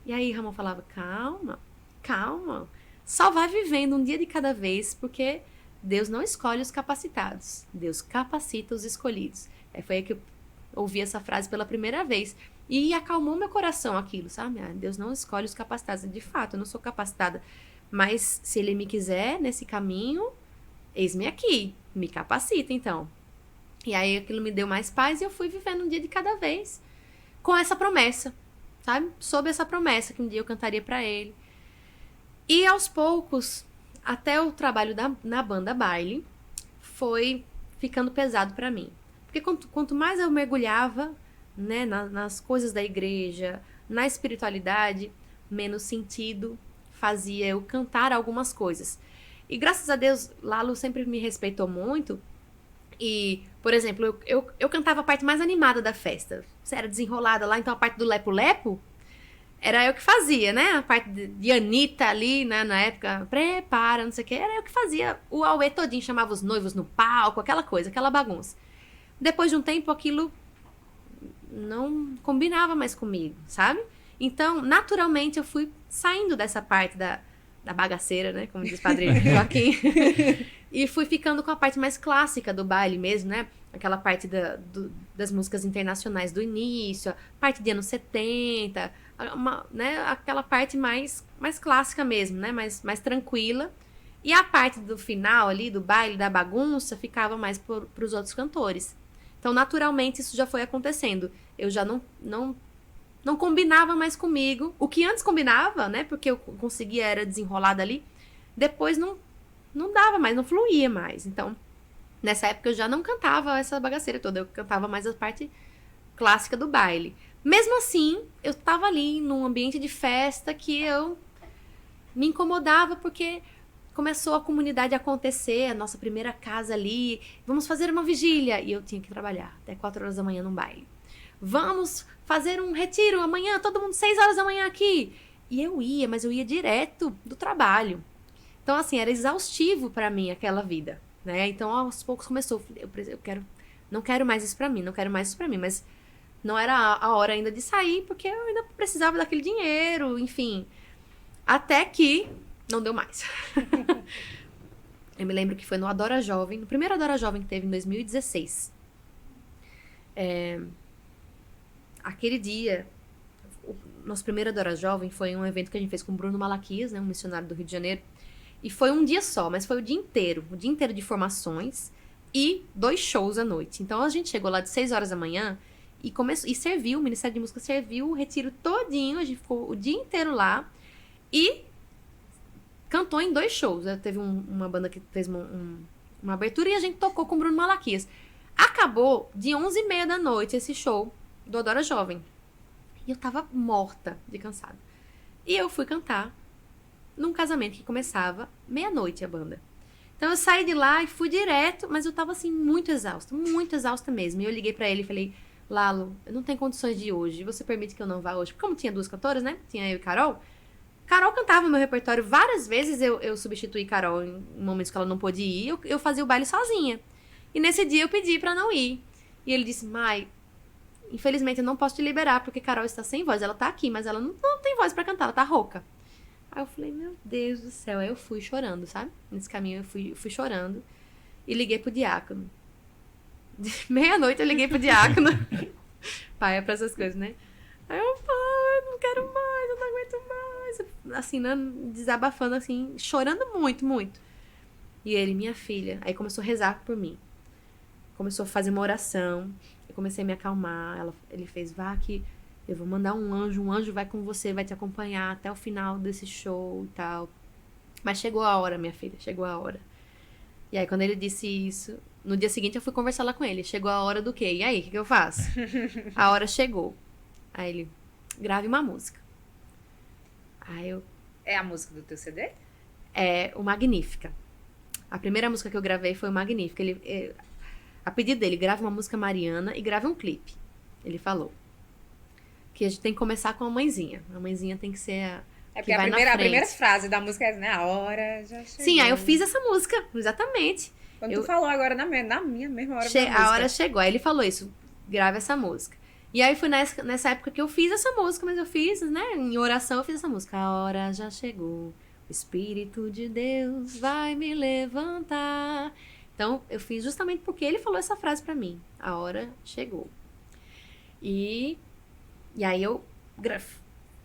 E aí Ramon falava, calma, só vai vivendo um dia de cada vez, porque Deus não escolhe os capacitados, Deus capacita os escolhidos. Foi aí que eu ouvi essa frase pela primeira vez. E acalmou meu coração aquilo, sabe? Deus não escolhe os capacitados. De fato, eu não sou capacitada. Mas se Ele me quiser nesse caminho, eis-me aqui. Me capacita, então. E aí aquilo me deu mais paz e eu fui vivendo um dia de cada vez. Com essa promessa, sabe? Sob essa promessa que um dia eu cantaria pra Ele. E aos poucos, até o trabalho na banda Baile, foi ficando pesado pra mim. Porque quanto mais eu mergulhava, né, nas coisas da igreja, na espiritualidade, menos sentido fazia eu cantar algumas coisas. E graças a Deus, Lalo sempre me respeitou muito. E, por exemplo, eu cantava a parte mais animada da festa. Você era desenrolada lá, então a parte do lepo-lepo era eu que fazia, né? A parte de Anitta ali, né? Na época, prepara, não sei o que, era eu que fazia o auê todinho, chamava os noivos no palco, aquela coisa, aquela bagunça. Depois de um tempo, aquilo não combinava mais comigo, sabe? Então, naturalmente, eu fui saindo dessa parte da bagaceira, né? Como diz o Padre Joaquim. E fui ficando com a parte mais clássica do baile mesmo, né? Aquela parte das músicas internacionais do início, a parte de anos 70, né? Aquela parte mais clássica mesmo, né? Mais tranquila. E a parte do final ali, do baile, da bagunça, ficava mais para os outros cantores. Então, naturalmente, isso já foi acontecendo. Eu já não combinava mais comigo. O que antes combinava, né? Porque eu conseguia, era desenrolada ali. Depois não dava mais, não fluía mais. Então, nessa época eu já não cantava essa bagaceira toda. Eu cantava mais a parte clássica do baile. Mesmo assim, eu tava ali num ambiente de festa que eu me incomodava porque começou a comunidade a acontecer, a nossa primeira casa ali. Vamos fazer uma vigília. E eu tinha que trabalhar até 4 horas da manhã num baile. Vamos fazer um retiro amanhã, todo mundo 6 horas da manhã aqui. E eu ia, mas eu ia direto do trabalho. Então, assim, era exaustivo pra mim aquela vida, né? Então, aos poucos começou, não quero mais isso pra mim, não quero mais isso pra mim. Mas não era a hora ainda de sair, porque eu ainda precisava daquele dinheiro, enfim. Até que não deu mais. Eu me lembro que foi no Adora Jovem, no primeiro Adora Jovem que teve em 2016. Aquele dia, o nosso primeiro Adora Jovem foi um evento que a gente fez com o Bruno Malaquias, né, um missionário do Rio de Janeiro. E foi um dia só, mas foi o dia inteiro de formações e 2 shows à noite. Então a gente chegou lá de 6 horas da manhã e serviu, o Ministério de Música serviu o retiro todinho, a gente ficou o dia inteiro lá e cantou em 2 shows. Teve uma banda que fez uma abertura e a gente tocou com o Bruno Malaquias. Acabou de 11h30 da noite esse show do Adora Jovem. E eu tava morta de cansada. E eu fui cantar num casamento que começava meia-noite a banda. Então eu saí de lá e fui direto, mas eu tava assim muito exausta mesmo. E eu liguei pra ele e falei: Lalo, eu não tenho condições de ir hoje, você permite que eu não vá hoje? Porque como tinha 2 cantoras, né? Tinha eu e Carol. Carol cantava no meu repertório. Várias vezes eu substituí Carol em momentos que ela não pôde ir. Eu fazia o baile sozinha. E nesse dia eu pedi pra não ir. E ele disse: Mai, infelizmente eu não posso te liberar porque Carol está sem voz. Ela tá aqui, mas ela não tem voz pra cantar, ela tá rouca. Aí eu falei: meu Deus do céu. Aí eu fui chorando, sabe? Nesse caminho eu fui chorando. E liguei pro diácono. De meia-noite eu liguei pro diácono. Pai é pra essas coisas, né? Aí eu: pai, não quero mais, eu não aguento mais. Assim, né? Desabafando, assim, chorando muito, muito. E ele: minha filha. Aí começou a rezar por mim. Começou a fazer uma oração. Eu comecei a me acalmar. Ele fez: vá que eu vou mandar um anjo vai com você, vai te acompanhar até o final desse show e tal. Mas chegou a hora, minha filha, chegou a hora. E aí, quando ele disse isso, no dia seguinte eu fui conversar lá com ele. Chegou a hora do quê? E aí, o que eu faço? A hora chegou. Aí ele: grave uma música. Aí eu... É a música do teu CD? É o Magnífica. A primeira música que eu gravei foi o Magnífica. A pedido dele, grave uma música mariana e grave um clipe. Ele falou que a gente tem que começar com a mãezinha. A mãezinha tem que ser a porque a primeira frase da música é, né? A hora já chegou. Sim, aí eu fiz essa música, exatamente. Quando tu falou agora na minha mesma hora a hora chegou. Aí ele falou isso: grave essa música. E aí foi nessa época que eu fiz essa música, mas eu fiz, né? Em oração eu fiz essa música. A hora já chegou, o Espírito de Deus vai me levantar. Então, eu fiz justamente porque ele falou essa frase pra mim. A hora chegou. E aí eu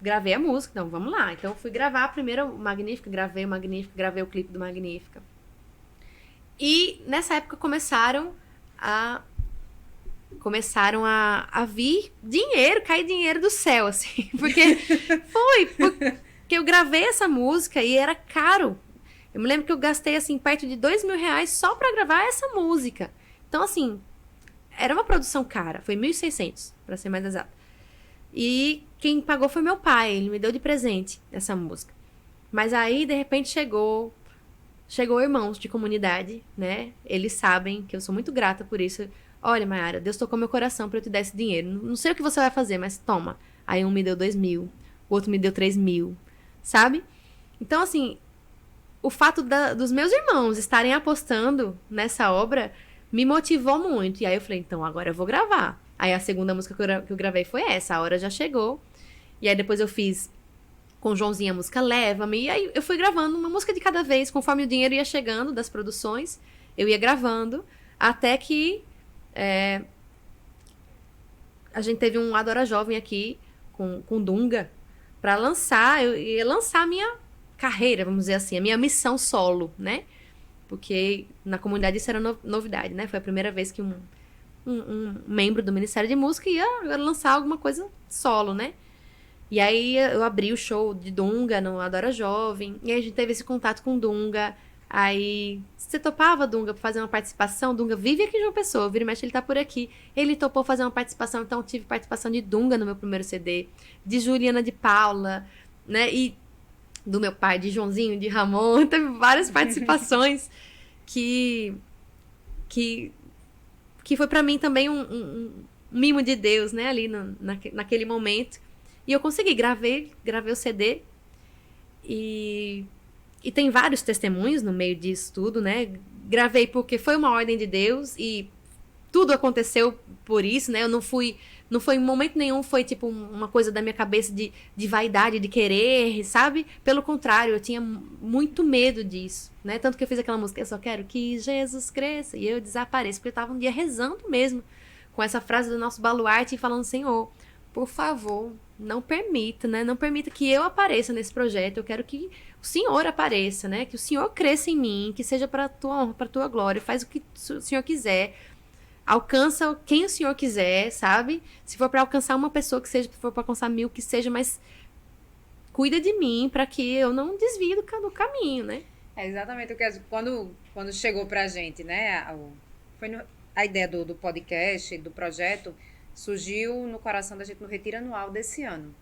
gravei a música. Então, vamos lá. Então, eu fui gravar primeiro o Magnífica, gravei o clipe do Magnífica. E nessa época começaram a vir dinheiro, cair dinheiro do céu, assim. Porque porque eu gravei essa música e era caro. Eu me lembro que eu gastei, assim, perto de R$2.000 só pra gravar essa música. Então, assim, era uma produção cara, foi 1.600, pra ser mais exato. E quem pagou foi meu pai, ele me deu de presente essa música. Mas aí, de repente, chegou irmãos de comunidade, né? Eles sabem que eu sou muito grata por isso. Olha, Mayara, Deus tocou meu coração pra eu te dar esse dinheiro. Não sei o que você vai fazer, mas toma. Aí um me deu 2.000, o outro me deu 3.000, sabe? Então, assim, o fato dos meus irmãos estarem apostando nessa obra me motivou muito. E aí eu falei, então agora eu vou gravar. Aí a segunda música que eu gravei foi essa, A Hora Já Chegou. E aí depois eu fiz com o Joãozinho a música Leva-me. E aí eu fui gravando uma música de cada vez, conforme o dinheiro ia chegando das produções, eu ia gravando, até que a gente teve um Adora Jovem aqui com Dunga pra lançar, eu ia lançar a minha carreira, vamos dizer assim, a minha missão solo, né? Porque na comunidade isso era novidade, né? Foi a primeira vez que um membro do Ministério de Música ia lançar alguma coisa solo, né? E aí eu abri o show de Dunga no Adora Jovem, e aí a gente teve esse contato com Dunga. Aí, você topava, Dunga, pra fazer uma participação? Dunga vive aqui em João Pessoa, vira e mexe, ele tá por aqui. Ele topou fazer uma participação, então eu tive participação de Dunga no meu primeiro CD, de Juliana de Paula, né? E do meu pai, de Joãozinho, de Ramon, teve várias participações que foi pra mim também um mimo de Deus, né? Ali naquele momento. E eu consegui, gravei o CD e tem vários testemunhos no meio disso tudo, né? Gravei porque foi uma ordem de Deus e tudo aconteceu por isso, né? Eu não foi em momento nenhum, foi tipo uma coisa da minha cabeça de vaidade, de querer, sabe? Pelo contrário, eu tinha muito medo disso, né? Tanto que eu fiz aquela música, eu só quero que Jesus cresça e eu desapareça, porque eu tava um dia rezando mesmo com essa frase do nosso baluarte e falando, Senhor, por favor, não permita, né? Não permita que eu apareça nesse projeto. Eu quero que o Senhor apareça, né? Que o Senhor cresça em mim, que seja para tua honra, para tua glória. Faz o que o Senhor quiser. Alcança quem o Senhor quiser, sabe? Se for para alcançar uma pessoa, que seja, se for para alcançar 1.000, que seja, mas cuida de mim para que eu não desvie do caminho, né? É exatamente o que quando chegou pra gente, né? A ideia do podcast, do projeto, surgiu no coração da gente no retiro anual desse ano.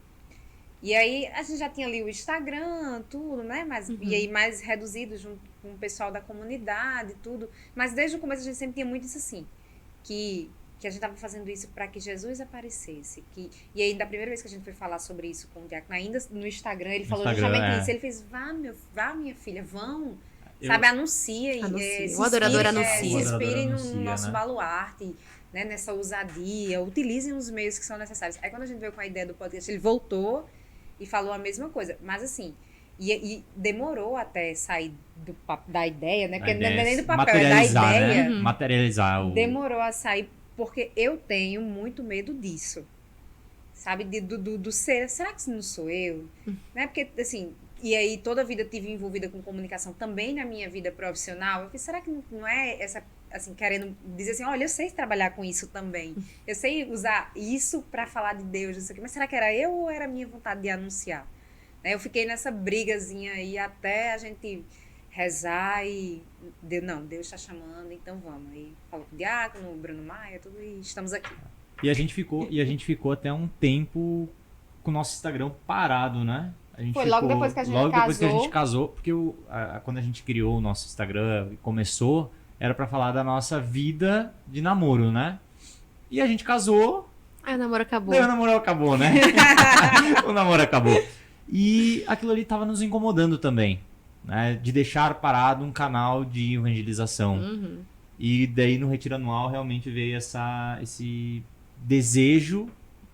E aí a gente já tinha ali o Instagram, tudo, né? E aí mais reduzido junto com o pessoal da comunidade, tudo. Mas desde o começo a gente sempre tinha muito isso assim, que a gente estava fazendo isso para que Jesus aparecesse. E aí da primeira vez que a gente foi falar sobre isso com o Diácono, ainda no Instagram, ele falou justamente isso. Ele fez, vá minha filha, vão, sabe, anunciem. O adorador anuncia. Se inspirem no nosso, né? Baluarte, né, nessa ousadia, utilizem os meios que são necessários. Aí quando a gente veio com a ideia do podcast, ele voltou e falou a mesma coisa. Mas assim, e demorou até sair da ideia, né? Porque não é nem do papel, é da ideia. Né? Materializar. Demorou a sair porque eu tenho muito medo disso. Sabe? Do ser. Será que não sou eu? Né? Porque, assim, e aí toda a vida tive envolvida com comunicação também na minha vida profissional. Eu falei, será que não é essa, assim, querendo dizer assim, olha, eu sei trabalhar com isso também. Eu sei usar isso para falar de Deus, isso aqui. Mas será que era eu ou era a minha vontade de anunciar? Né? Eu fiquei nessa brigazinha aí até a gente rezar e Deus está chamando, então vamos. Aí falou com o Diácono, o Bruno Maia, tudo, e estamos aqui. E a gente ficou até um tempo com o nosso Instagram parado, né? Foi logo depois que a gente casou, porque quando a gente criou o nosso Instagram e começou, era pra falar da nossa vida de namoro, né? E a gente casou. Aí o namoro acabou. Daí o namoro acabou, né? O namoro acabou. E aquilo ali tava nos incomodando também, né? De deixar parado um canal de evangelização. E daí no Retiro Anual realmente veio esse desejo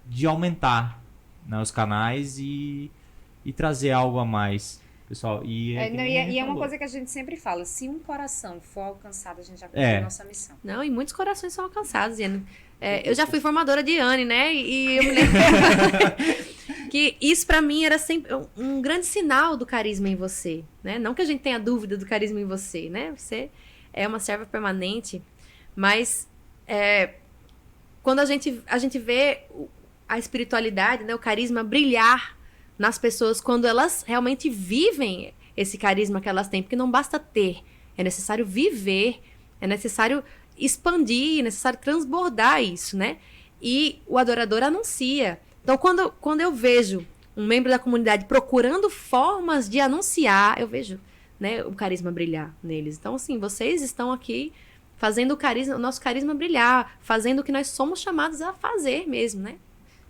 de aumentar, né, os canais e trazer algo a mais, pessoal. E é uma coisa que a gente sempre fala, se um coração for alcançado, a gente já cumpriu a nossa missão. Não, e muitos corações são alcançados, Iane. Eu já fui formadora de Anne, né? E eu me lembro que isso pra mim era sempre um grande sinal do carisma em você, né? Não que a gente tenha dúvida do carisma em você, né? Você é uma serva permanente, mas quando a gente vê a espiritualidade, né, o carisma brilhar nas pessoas, quando elas realmente vivem esse carisma que elas têm, porque não basta ter, é necessário viver, é necessário expandir, é necessário transbordar isso, né? E o adorador anuncia. Então, quando eu vejo um membro da comunidade procurando formas de anunciar, eu vejo, né, o carisma brilhar neles. Então, assim, vocês estão aqui fazendo o nosso carisma brilhar, fazendo o que nós somos chamados a fazer mesmo, né?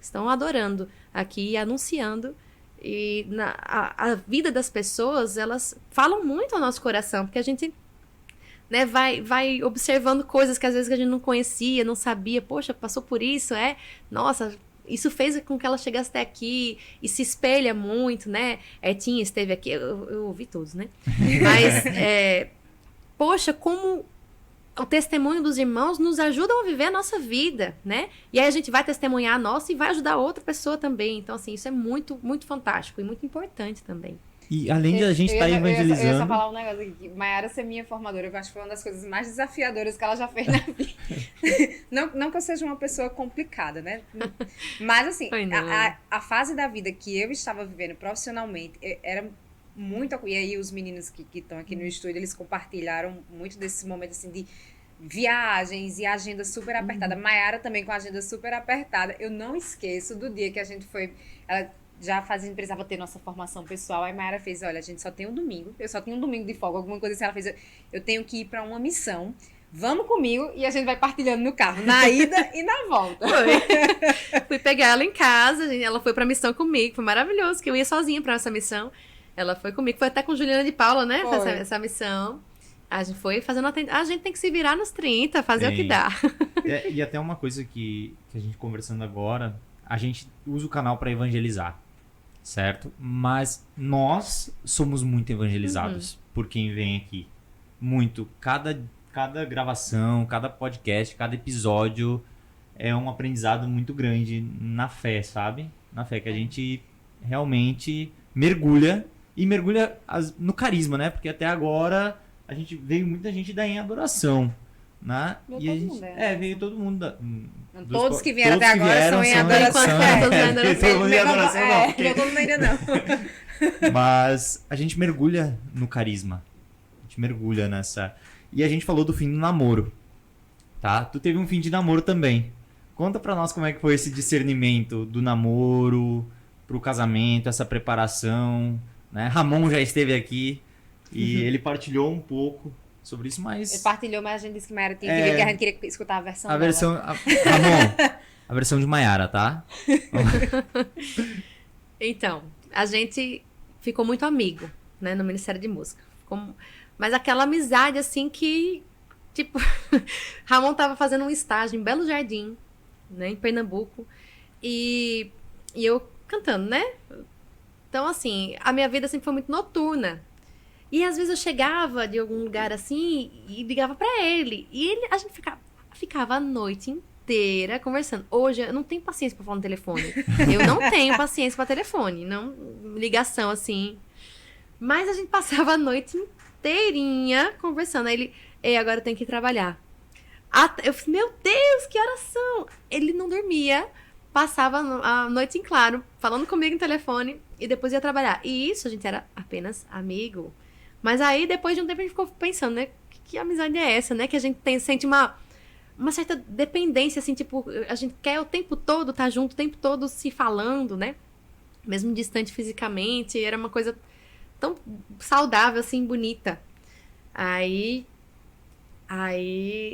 Estão adorando aqui, anunciando. E a vida das pessoas, elas falam muito ao nosso coração, porque a gente, né, vai observando coisas que às vezes a gente não conhecia, não sabia. Poxa, passou por isso, nossa, isso fez com que ela chegasse até aqui, e se espelha muito, né? Tinha esteve aqui, eu ouvi todos, né? Mas, poxa, como o testemunho dos irmãos nos ajudam a viver a nossa vida, né? E aí a gente vai testemunhar a nossa e vai ajudar outra pessoa também. Então, assim, isso é muito, muito fantástico e muito importante também. E além de a gente estar evangelizando... Eu ia só falar um negócio aqui. Maiara ser minha formadora, eu acho que foi uma das coisas mais desafiadoras que ela já fez na vida. Não que eu seja uma pessoa complicada, né? Mas, assim, a fase da vida que eu estava vivendo profissionalmente era muito... E aí os meninos que estão aqui no estúdio, eles compartilharam muito desse momento, assim, de viagens e agenda super apertada. Maiara também com a agenda super apertada. Eu não esqueço do dia que a gente foi... precisava ter nossa formação pessoal. Aí Maiara fez, olha, a gente só tem um domingo. Eu só tenho um domingo de folga, alguma coisa assim. Ela fez, eu tenho que ir pra uma missão. Vamos comigo e a gente vai partilhando no carro, na ida e na volta. Fui pegar ela em casa, ela foi pra missão comigo. Foi maravilhoso, que eu ia sozinha pra essa missão. Ela foi comigo, foi até com Juliana de Paula, né? Essa missão. A gente foi fazendo... A gente tem que se virar nos 30, fazer o que dá. E até uma coisa que a gente conversando agora, a gente usa o canal para evangelizar, certo? Mas nós somos muito evangelizados por quem vem aqui. Muito. Cada gravação, cada podcast, cada episódio é um aprendizado muito grande na fé, sabe? Na fé que a gente realmente mergulha no carisma, né? Porque até agora a gente veio muita gente da em adoração, né? Veio todo mundo todos que vieram até agora são em adoração. Todo mundo em adoração, não. Todo mundo ainda não. Mas a gente mergulha no carisma. A gente mergulha nessa... E a gente falou do fim do namoro, tá? Tu teve um fim de namoro também. Conta pra nós como é que foi esse discernimento do namoro pro casamento, essa preparação, né? Ramon já esteve aqui e ele partilhou um pouco sobre isso, mas... Ele partilhou, mas a gente disse que Maiara tinha que ver, que a gente queria escutar a versão dela. Ramon, a versão de Maiara, tá? Então, a gente ficou muito amigo, né, no Ministério de Música. Mas aquela amizade, assim, que, tipo... Ramon tava fazendo um estágio em Belo Jardim, né, em Pernambuco, e eu cantando, né? Então, assim, a minha vida sempre foi muito noturna. E às vezes eu chegava de algum lugar assim e ligava pra ele. E a gente ficava a noite inteira conversando. Hoje eu não tenho paciência pra falar no telefone. Eu não tenho paciência pra telefone. Não, ligação assim. Mas a gente passava a noite inteirinha conversando. Aí ele, agora eu tenho que ir trabalhar. Eu falei, meu Deus, que oração! Ele não dormia. Passava a noite em claro, falando comigo no telefone. E depois ia trabalhar. E isso, a gente era apenas amigo. Mas aí, depois de um tempo, a gente ficou pensando, né? Que amizade é essa, né? Que a gente sente uma certa dependência, assim, tipo... A gente quer o tempo todo estar junto, o tempo todo se falando, né? Mesmo distante fisicamente. Era uma coisa tão saudável, assim, bonita. Aí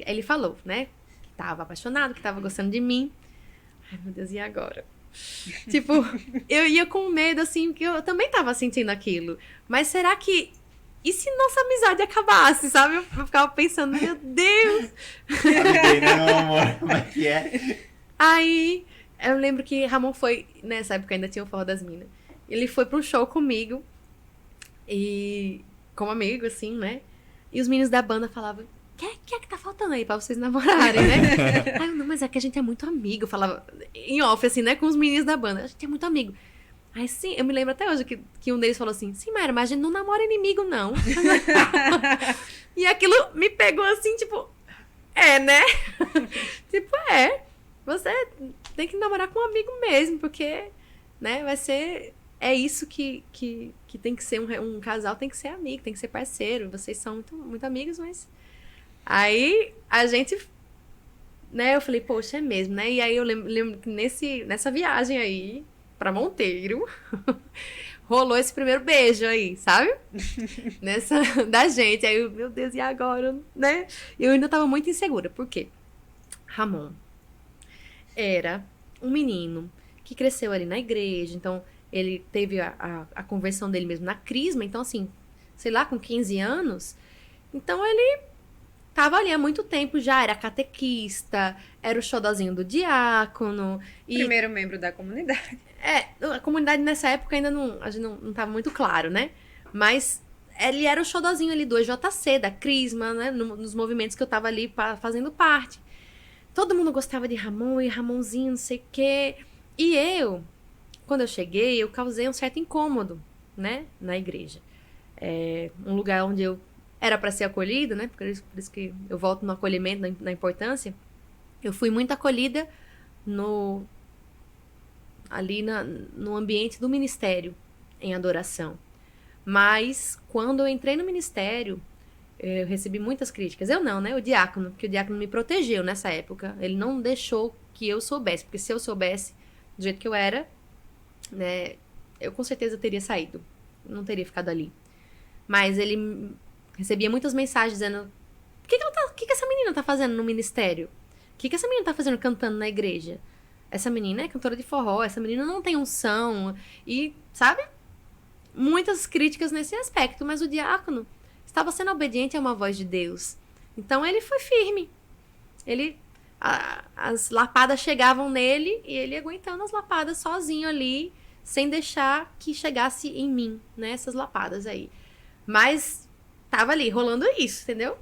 ele falou, né? Que tava apaixonado, que tava gostando de mim. Ai, meu Deus, e agora? Tipo, eu ia com medo, assim, que eu também tava sentindo aquilo. Mas será que... E se nossa amizade acabasse, sabe? Eu ficava pensando, meu Deus! Não, amor, como é que é? Aí, eu lembro que Ramon foi... Nessa época ainda tinha o Forró das Minas. Ele foi pra um show comigo. E... Como amigo, assim, né? E os meninos da banda falavam... O que é que tá faltando aí pra vocês namorarem, né? Aí eu, não, mas é que a gente é muito amigo. Eu falava em off, assim, né? Com os meninos da banda. A gente é muito amigo. Aí sim, eu me lembro até hoje que um deles falou assim, sim, Mayara, mas a gente não namora inimigo, não. E aquilo me pegou assim, tipo, né? Tipo, você tem que namorar com um amigo mesmo, porque, né, vai ser... É isso que tem que ser um casal, tem que ser amigo, tem que ser parceiro. Vocês são muito, muito amigos, mas Aí a gente, né, eu falei, poxa, é mesmo, né? E aí eu lembro que nessa viagem aí pra Monteiro, rolou esse primeiro beijo aí, sabe? Da gente. Aí eu, meu Deus, e agora, né? Eu ainda tava muito insegura. Por quê? Ramon era um menino que cresceu ali na igreja, então ele teve a conversão dele mesmo na crisma, então assim, sei lá, com 15 anos, então ele tava ali há muito tempo já, era catequista, era o xodozinho do diácono. E, Primeiro membro da comunidade. a comunidade nessa época ainda a gente não tava muito claro, né? Mas ele era o xodozinho ali do EJC, da crisma, né? Nos movimentos que eu tava ali fazendo parte. Todo mundo gostava de Ramon e Ramonzinho, não sei o quê. E eu, quando eu cheguei, eu causei um certo incômodo, né? Na igreja. Um lugar onde eu era para ser acolhida, né? Por isso que eu volto no acolhimento, na importância. Eu fui muito acolhida ali no ambiente do ministério, em adoração. Mas, quando eu entrei no ministério, eu recebi muitas críticas. Eu não, né? O diácono, porque o diácono me protegeu nessa época. Ele não deixou que eu soubesse, porque se eu soubesse do jeito que eu era, né? Eu com certeza teria saído. Não teria ficado ali. Mas ele recebia muitas mensagens dizendo: o que essa menina tá fazendo no ministério? O que essa menina tá fazendo cantando na igreja? Essa menina é cantora de forró, essa menina não tem unção. E, sabe? Muitas críticas nesse aspecto, mas o diácono estava sendo obediente a uma voz de Deus. Então ele foi firme. As lapadas chegavam nele e ele aguentando as lapadas sozinho ali, sem deixar que chegasse em mim, né? Essas lapadas aí. Mas tava ali, rolando isso, entendeu?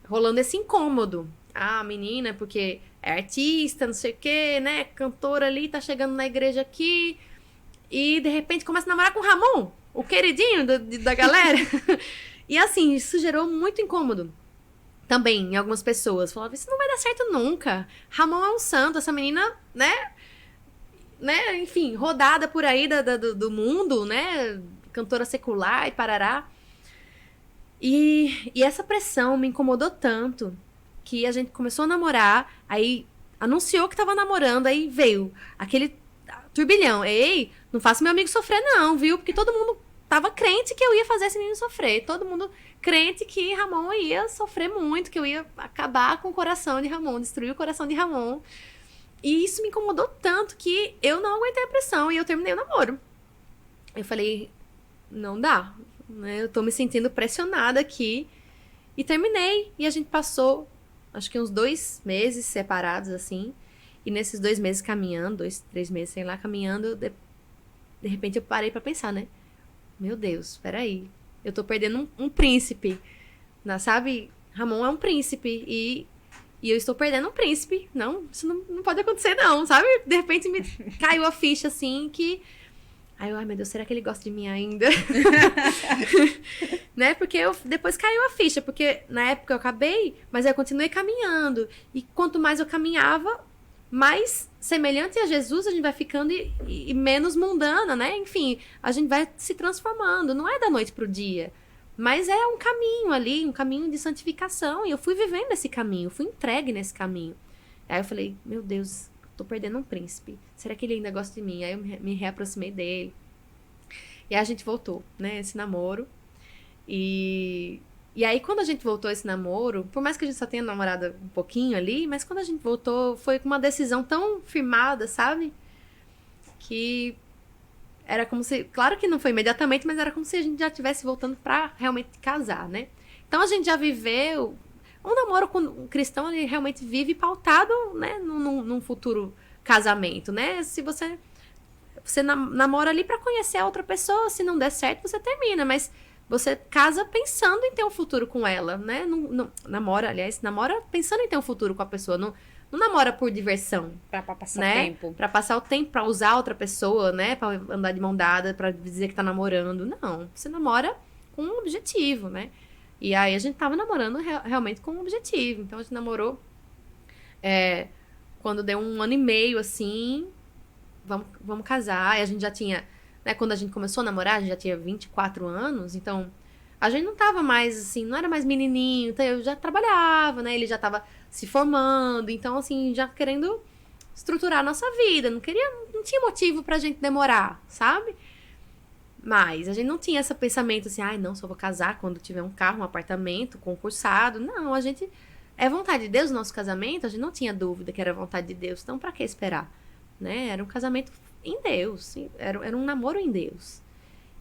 Rolando esse incômodo. Ah, menina, porque é artista, não sei o quê, né? Cantora ali, tá chegando na igreja aqui. E, de repente, começa a namorar com o Ramon, o queridinho da galera. E, assim, isso gerou muito incômodo. Também, em algumas pessoas. Falavam, isso não vai dar certo nunca. Ramon é um santo, essa menina, né? Enfim, rodada por aí do mundo, né? Cantora secular e parará. E essa pressão me incomodou tanto que a gente começou a namorar, aí anunciou que tava namorando, aí veio aquele turbilhão. Ei, não faça meu amigo sofrer não, viu? Porque todo mundo tava crente que eu ia fazer esse menino sofrer. Todo mundo crente que Ramon ia sofrer muito, que eu ia acabar com o coração de Ramon, destruir o coração de Ramon. E isso me incomodou tanto que eu não aguentei a pressão e eu terminei o namoro. Eu falei, não dá, né? Eu tô me sentindo pressionada aqui. E terminei. E a gente passou, acho que uns 2 meses separados, assim. E nesses 2 meses caminhando, 2, 3 meses, sei lá, caminhando, de repente eu parei pra pensar, né? Meu Deus, peraí. Eu tô perdendo um príncipe. Sabe? Ramon é um príncipe. E eu estou perdendo um príncipe. Não, isso não pode acontecer, não, sabe? De repente me caiu a ficha, assim, que... Aí eu, ai meu Deus, será que ele gosta de mim ainda? Né? Porque depois caiu a ficha. Porque na época eu acabei, mas eu continuei caminhando. E quanto mais eu caminhava, mais semelhante a Jesus a gente vai ficando e menos mundana, né? Enfim, a gente vai se transformando. Não é da noite pro dia. Mas é um caminho ali, um caminho de santificação. E eu fui vivendo esse caminho, fui entregue nesse caminho. Aí eu falei, meu Deus, tô perdendo um príncipe. Será que ele ainda gosta de mim? Aí eu me reaproximei dele. E aí a gente voltou, né? Esse namoro. E aí quando a gente voltou esse namoro, por mais que a gente só tenha namorado um pouquinho ali, mas quando a gente voltou, foi com uma decisão tão firmada, sabe? Que era como se... Claro que não foi imediatamente, mas era como se a gente já estivesse voltando pra realmente casar, né? Então a gente já viveu... Um namoro com um cristão, ele realmente vive pautado, né? Num futuro casamento, né? Se você namora ali pra conhecer a outra pessoa, se não der certo, você termina, mas você casa pensando em ter um futuro com ela, né? Namora pensando em ter um futuro com a pessoa, não namora por diversão. Pra passar né? o tempo. Pra passar o tempo, pra usar outra pessoa, né? Pra andar de mão dada, pra dizer que tá namorando. Não, você namora com um objetivo, né? E aí a gente tava namorando realmente com um objetivo. Então a gente namorou quando deu 1 ano e meio, assim, vamos casar. E a gente já tinha, né, quando a gente começou a namorar, a gente já tinha 24 anos. Então a gente não tava mais, assim, não era mais menininho, então eu já trabalhava, né? Ele já tava se formando, então, assim, já querendo estruturar a nossa vida, não tinha motivo pra gente demorar, sabe? Mas a gente não tinha esse pensamento assim, ai, não, só vou casar quando tiver um carro, um apartamento, concursado. Não, a gente, é vontade de Deus o nosso casamento, a gente não tinha dúvida que era vontade de Deus, então pra que esperar? Né? Era um casamento em Deus, era um namoro em Deus.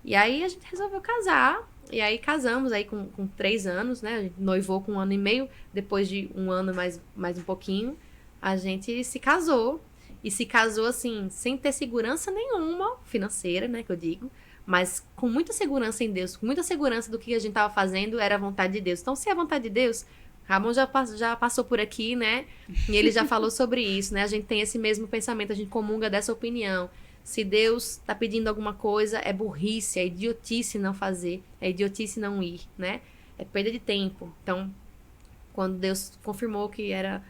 E aí a gente resolveu casar, e aí casamos aí com 3 anos, né? A gente noivou com 1 ano e meio, depois de 1 ano mais um pouquinho, a gente se casou. E se casou, assim, sem ter segurança nenhuma, financeira, né, que eu digo, mas com muita segurança em Deus, com muita segurança do que a gente estava fazendo, era a vontade de Deus. Então, se é a vontade de Deus, Ramon já passou por aqui, né? E ele já falou sobre isso, né? A gente tem esse mesmo pensamento, a gente comunga dessa opinião. Se Deus está pedindo alguma coisa, é burrice, é idiotice não fazer, é idiotice não ir, né? É perda de tempo. Então, quando Deus confirmou que era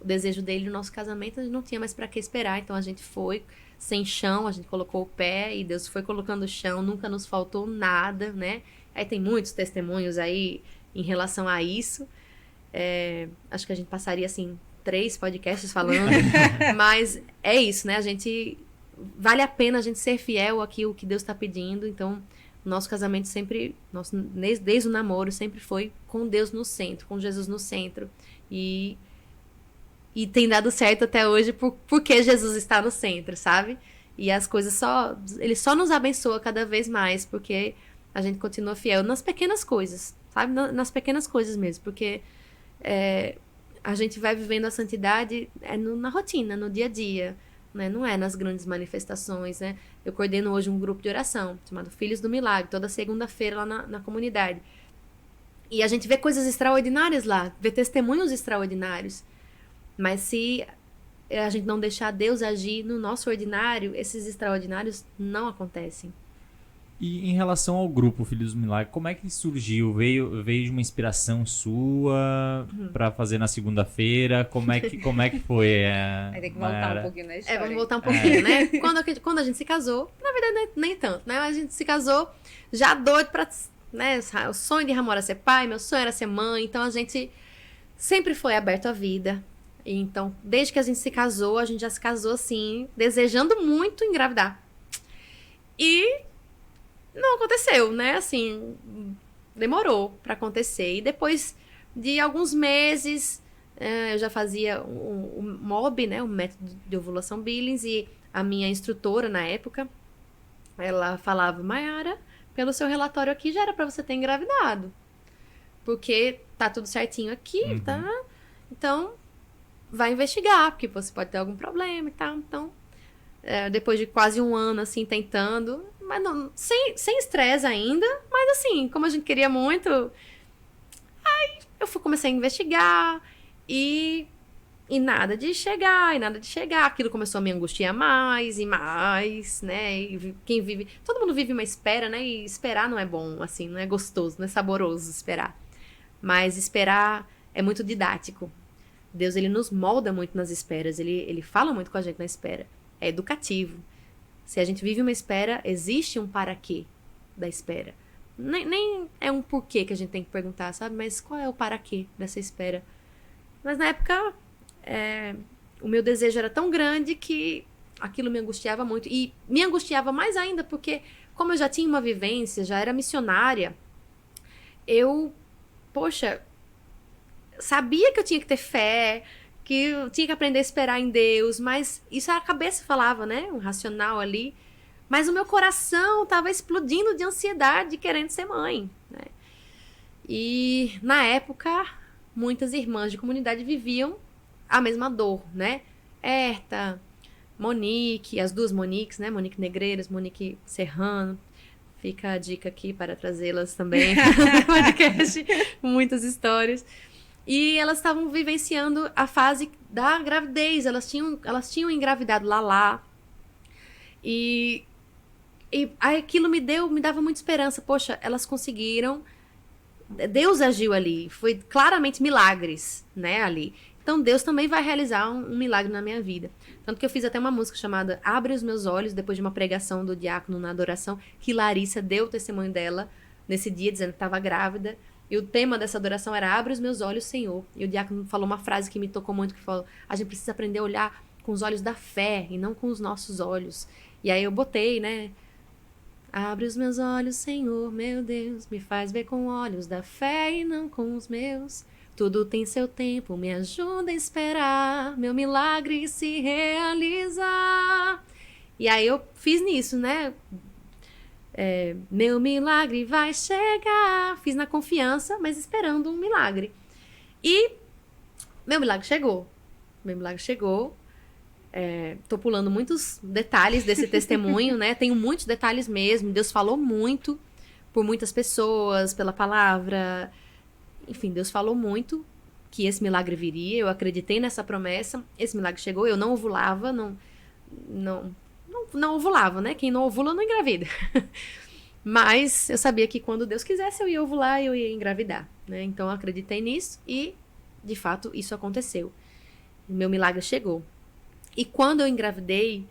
o desejo dele no nosso casamento, a gente não tinha mais para que esperar. Então, a gente foi sem chão, a gente colocou o pé e Deus foi colocando o chão, nunca nos faltou nada, né? Aí tem muitos testemunhos aí em relação a isso. Acho que a gente passaria, assim, 3 podcasts falando, mas é isso, né? Vale a pena a gente ser fiel àquilo que Deus está pedindo. Então, o nosso casamento sempre, desde o namoro, sempre foi com Deus no centro, com Jesus no centro. E tem dado certo até hoje porque Jesus está no centro, sabe? E as coisas ele só nos abençoa cada vez mais, porque a gente continua fiel nas pequenas coisas, sabe? Nas pequenas coisas mesmo, porque a gente vai vivendo a santidade na rotina, no dia a dia, né? Não é nas grandes manifestações, né? Eu coordeno hoje um grupo de oração chamado Filhos do Milagre, toda segunda-feira lá na comunidade. E a gente vê coisas extraordinárias lá, vê testemunhos extraordinários. Mas se a gente não deixar Deus agir no nosso ordinário, esses extraordinários não acontecem. E em relação ao grupo Filhos do Milagre, como é que surgiu? Veio de uma inspiração sua para fazer na segunda-feira? Como é que foi? Vai ter que voltar um pouquinho na história. Vamos voltar um pouquinho, né? Quando a gente se casou, na verdade nem tanto, né? A gente se casou já doido pra, né? O sonho de Ramon era ser pai, meu sonho era ser mãe, então a gente sempre foi aberto à vida. Então, desde que a gente se casou, a gente já se casou assim, desejando muito engravidar. E não aconteceu, né? Assim, demorou pra acontecer. E depois de alguns meses, eu já fazia o MOB, né? O método de ovulação Billings, e a minha instrutora na época, ela falava, Mayara, pelo seu relatório aqui já era pra você ter engravidado. Porque tá tudo certinho aqui, tá? Então, vai investigar, porque você pode ter algum problema e tal. Então, depois de quase 1 ano, assim, tentando, mas não, sem estresse ainda, mas assim, como a gente queria muito, aí eu comecei a investigar e nada de chegar, aquilo começou a me angustiar mais e mais, né, e todo mundo vive uma espera, né, e esperar não é bom, assim, não é gostoso, não é saboroso esperar, mas esperar é muito didático. Deus, ele nos molda muito nas esperas, ele fala muito com a gente na espera. É educativo. Se a gente vive uma espera, existe um para quê da espera. Nem é um porquê que a gente tem que perguntar, sabe? Mas qual é o para quê dessa espera? Mas na época, o meu desejo era tão grande que aquilo me angustiava muito. E me angustiava mais ainda porque, como eu já tinha uma vivência, já era missionária, sabia que eu tinha que ter fé, que eu tinha que aprender a esperar em Deus, mas isso a cabeça falava, né? Um racional ali. Mas o meu coração estava explodindo de ansiedade, querendo ser mãe, né? E, na época, muitas irmãs de comunidade viviam a mesma dor, né? Herta, Monique, as 2 Moniques, né? Monique Negreiros, Monique Serrano. Fica a dica aqui para trazê-las também no podcast, muitas histórias. E elas estavam vivenciando a fase da gravidez, elas tinham engravidado lá. E aquilo me dava muita esperança. Poxa, elas conseguiram, Deus agiu ali, foi claramente milagres, né, ali. Então Deus também vai realizar um milagre na minha vida. Tanto que eu fiz até uma música chamada Abre os Meus Olhos, depois de uma pregação do diácono na adoração, que Larissa deu o testemunho dela nesse dia, dizendo que estava grávida. E o tema dessa adoração era Abre os meus olhos, Senhor. E o diácono falou uma frase que me tocou muito, que falou, a gente precisa aprender a olhar com os olhos da fé e não com os nossos olhos. E aí eu botei, né? Abre os meus olhos, Senhor, meu Deus, me faz ver com olhos da fé e não com os meus. Tudo tem seu tempo, me ajuda a esperar, meu milagre se realizar. E aí eu fiz nisso, né? Meu milagre vai chegar. Fiz na confiança, mas esperando um milagre. E meu milagre chegou. Meu milagre chegou. Tô pulando muitos detalhes desse testemunho, né? Tenho muitos detalhes mesmo. Deus falou muito por muitas pessoas, pela palavra. Enfim, Deus falou muito que esse milagre viria. Eu acreditei nessa promessa. Esse milagre chegou. Eu não ovulava, não ovulava, né? Quem não ovula não engravida. Mas eu sabia que quando Deus quisesse eu ia ovular e eu ia engravidar, né? Então eu acreditei nisso e, de fato, isso aconteceu. Meu milagre chegou. E quando eu engravidei,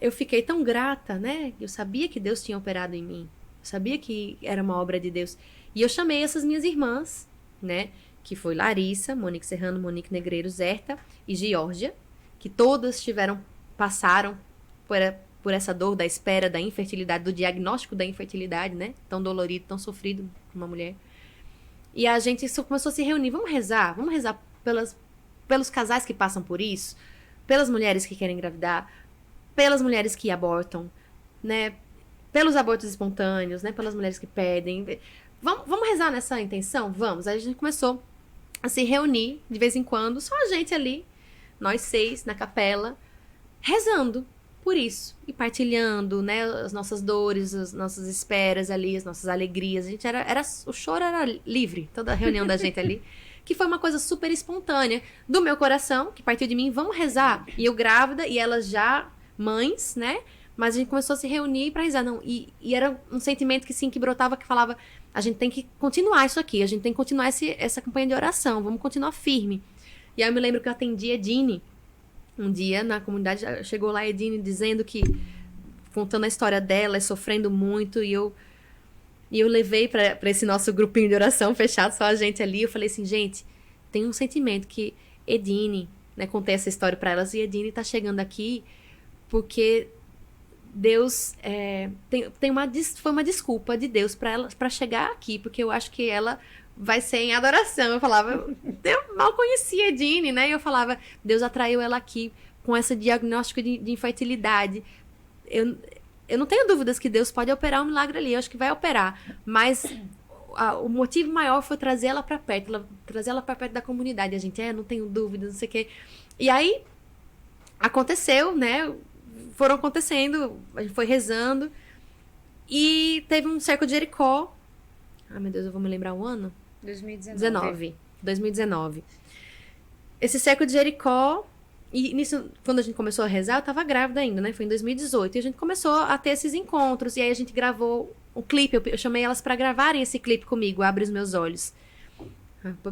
eu fiquei tão grata, né? Eu sabia que Deus tinha operado em mim. Eu sabia que era uma obra de Deus. E eu chamei essas minhas irmãs, né? Que foi Larissa, Monique Serrano, Monique Negreiro, Zerta e Geórgia, que todas passaram por essa dor da espera, da infertilidade, do diagnóstico da infertilidade, né? Tão dolorido, tão sofrido para uma mulher. E a gente começou a se reunir. Vamos rezar pelos casais que passam por isso, pelas mulheres que querem engravidar, pelas mulheres que abortam, né? Pelos abortos espontâneos, né? Pelas mulheres que pedem. Vamos rezar nessa intenção? Vamos. Aí a gente começou a se reunir de vez em quando, só a gente ali, nós 6, na capela, rezando por isso. E partilhando, né? As nossas dores, as nossas esperas ali, as nossas alegrias. A gente o choro era livre, toda a reunião da gente ali. Que foi uma coisa super espontânea do meu coração, que partiu de mim, vamos rezar. E eu grávida, e elas já mães, né? Mas a gente começou a se reunir para rezar. Não, e era um sentimento que, sim, que brotava, que falava, a gente tem que continuar isso aqui, a gente tem que continuar essa campanha de oração, vamos continuar firme. E aí eu me lembro que eu atendi a Edine, um dia na comunidade, chegou lá a Edine dizendo que, contando a história dela, sofrendo muito, e eu levei para esse nosso grupinho de oração fechado, só a gente ali. Eu falei assim, gente, tem um sentimento que Edine, né, contei essa história para elas, e Edine tá chegando aqui porque Deus foi uma desculpa de Deus para ela para chegar aqui, porque eu acho que ela vai ser em adoração. Eu falava, eu mal conhecia Edine, né? E eu falava, Deus atraiu ela aqui com esse diagnóstico de infertilidade. Eu não tenho dúvidas que Deus pode operar um milagre ali, eu acho que vai operar, mas o motivo maior foi trazer ela para perto, trazer ela para perto da comunidade. A gente, não tenho dúvidas, não sei o quê. E aí, aconteceu, né? Foram acontecendo, a gente foi rezando, e teve um cerco de Jericó. Ai, meu Deus, eu vou me lembrar o ano? 2019. Esse cerco de Jericó. E nisso, quando a gente começou a rezar, eu tava grávida ainda, né? Foi em 2018. E a gente começou a ter esses encontros. E aí a gente gravou um clipe. Eu chamei elas pra gravarem esse clipe comigo, Abre os Meus Olhos.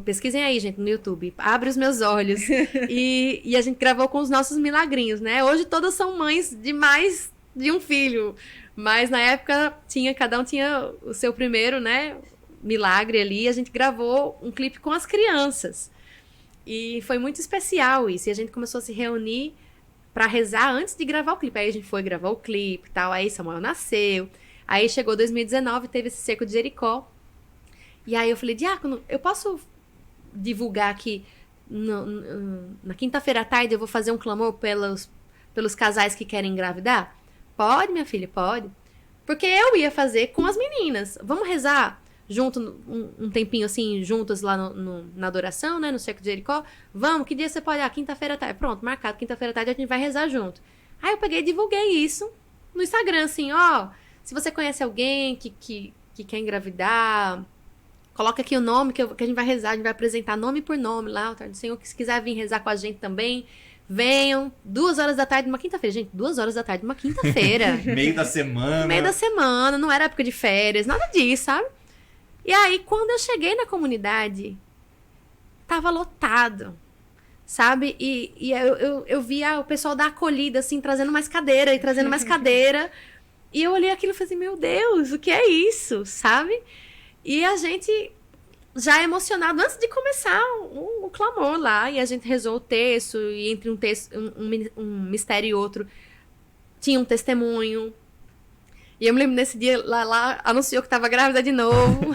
Pesquisem aí, gente, no YouTube. Abre os Meus Olhos. E a gente gravou com os nossos milagrinhos, né? Hoje todas são mães de mais de um filho. Mas na época, cada um tinha o seu primeiro, né? Milagre ali. E a gente gravou um clipe com as crianças. E foi muito especial isso. E a gente começou a se reunir pra rezar antes de gravar o clipe. Aí a gente foi gravar o clipe e tal. Aí Samuel nasceu. Aí chegou 2019, teve esse cerco de Jericó. E aí eu falei, diácono, eu posso divulgar aqui na quinta-feira à tarde eu vou fazer um clamor pelos casais que querem engravidar? Pode, minha filha, pode. Porque eu ia fazer com as meninas. Vamos rezar junto, um tempinho assim, juntas lá na adoração, né, no cerco de Jericó. Vamos, que dia você pode? Quinta-feira à tarde. Pronto, marcado, quinta-feira à tarde a gente vai rezar junto. Aí eu peguei e divulguei isso no Instagram, assim, se você conhece alguém que quer engravidar, coloca aqui o nome que a gente vai rezar, a gente vai apresentar nome por nome lá, o altar do Senhor, que se quiser vir rezar com a gente também, venham, 2h da tarde, uma quinta-feira, gente, 2h da tarde, uma quinta-feira. Meio da semana. Meio da semana, não era época de férias, nada disso, sabe? E aí, quando eu cheguei na comunidade, tava lotado, sabe? E eu via o pessoal da acolhida, assim, trazendo mais cadeira e trazendo mais cadeira. E eu olhei aquilo e falei assim, meu Deus, o que é isso, sabe? E a gente já emocionado antes de começar o clamor lá, e a gente rezou o texto, e entre um texto, um mistério e outro, tinha um testemunho. E eu me lembro nesse dia, lá anunciou que estava grávida de novo,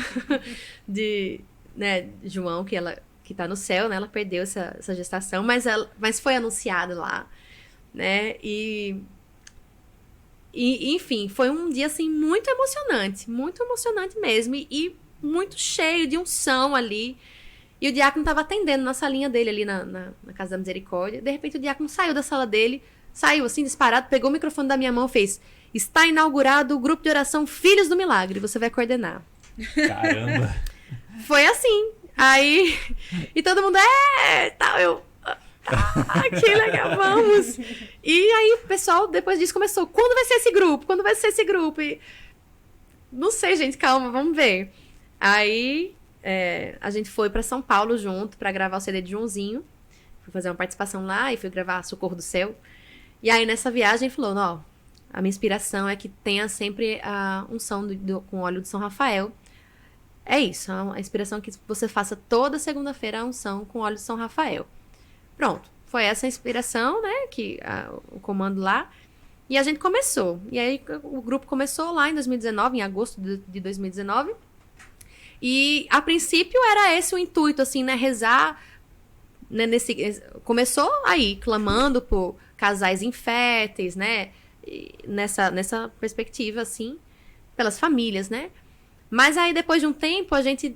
de João, que tá no céu, né? Ela perdeu essa gestação, mas foi anunciado lá, né? E enfim, foi um dia, assim, muito emocionante mesmo, e muito cheio de unção ali. E o diácono estava atendendo na salinha dele ali na Casa da Misericórdia. De repente o diácono saiu da sala dele, saiu assim disparado, pegou o microfone da minha mão e fez: está inaugurado o grupo de oração Filhos do Milagre, você vai coordenar. Caramba! Foi assim. Aí, e todo mundo, tal, que legal, vamos. E aí o pessoal, depois disso, começou: quando vai ser esse grupo? Quando vai ser esse grupo? E, não sei, gente, calma, vamos ver. Aí a gente foi pra São Paulo junto pra gravar o CD de Joãozinho. Fui fazer uma participação lá e fui gravar Socorro do Céu. E aí nessa viagem ele falou: não, a minha inspiração é que tenha sempre a unção com óleo de São Rafael. É isso, a inspiração é que você faça toda segunda-feira a unção com óleo de São Rafael. Pronto, foi essa a inspiração, né, o comando lá. E a gente começou. E aí o grupo começou lá em 2019, em agosto de 2019. E a princípio era esse o intuito, assim, né, rezar, né, começou aí, clamando por casais inférteis, né, nessa perspectiva, assim, pelas famílias, né. Mas aí, depois de um tempo, a gente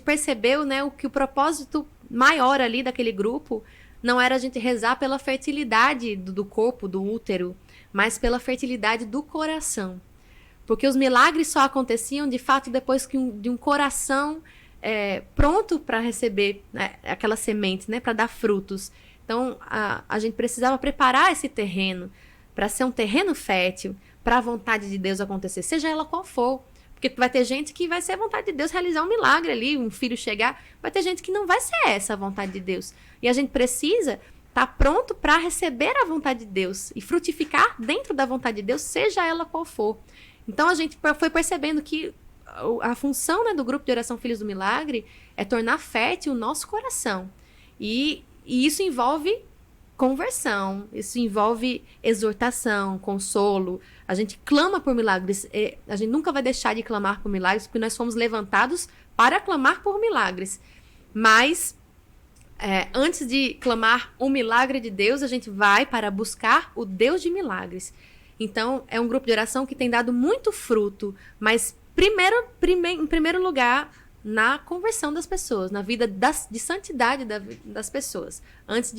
percebeu, né, que o propósito maior ali daquele grupo não era a gente rezar pela fertilidade do corpo, do útero, mas pela fertilidade do coração. Porque os milagres só aconteciam, de fato, depois de um coração pronto para receber, né, aquela semente, né, para dar frutos. Então, a gente precisava preparar esse terreno para ser um terreno fértil, para a vontade de Deus acontecer, seja ela qual for. Porque vai ter gente que vai ser a vontade de Deus realizar um milagre ali, um filho chegar. Vai ter gente que não vai ser essa a vontade de Deus. E a gente precisa estar pronto para receber a vontade de Deus e frutificar dentro da vontade de Deus, seja ela qual for. Então a gente foi percebendo que a função, né, do grupo de oração Filhos do Milagre é tornar fértil o nosso coração. E isso envolve conversão, isso envolve exortação, consolo. A gente clama por milagres. A gente nunca vai deixar de clamar por milagres, porque nós fomos levantados para clamar por milagres. Mas, antes de clamar o milagre de Deus, a gente vai para buscar o Deus de milagres. Então, é um grupo de oração que tem dado muito fruto, mas em primeiro lugar, na conversão das pessoas, na vida de santidade das pessoas. Antes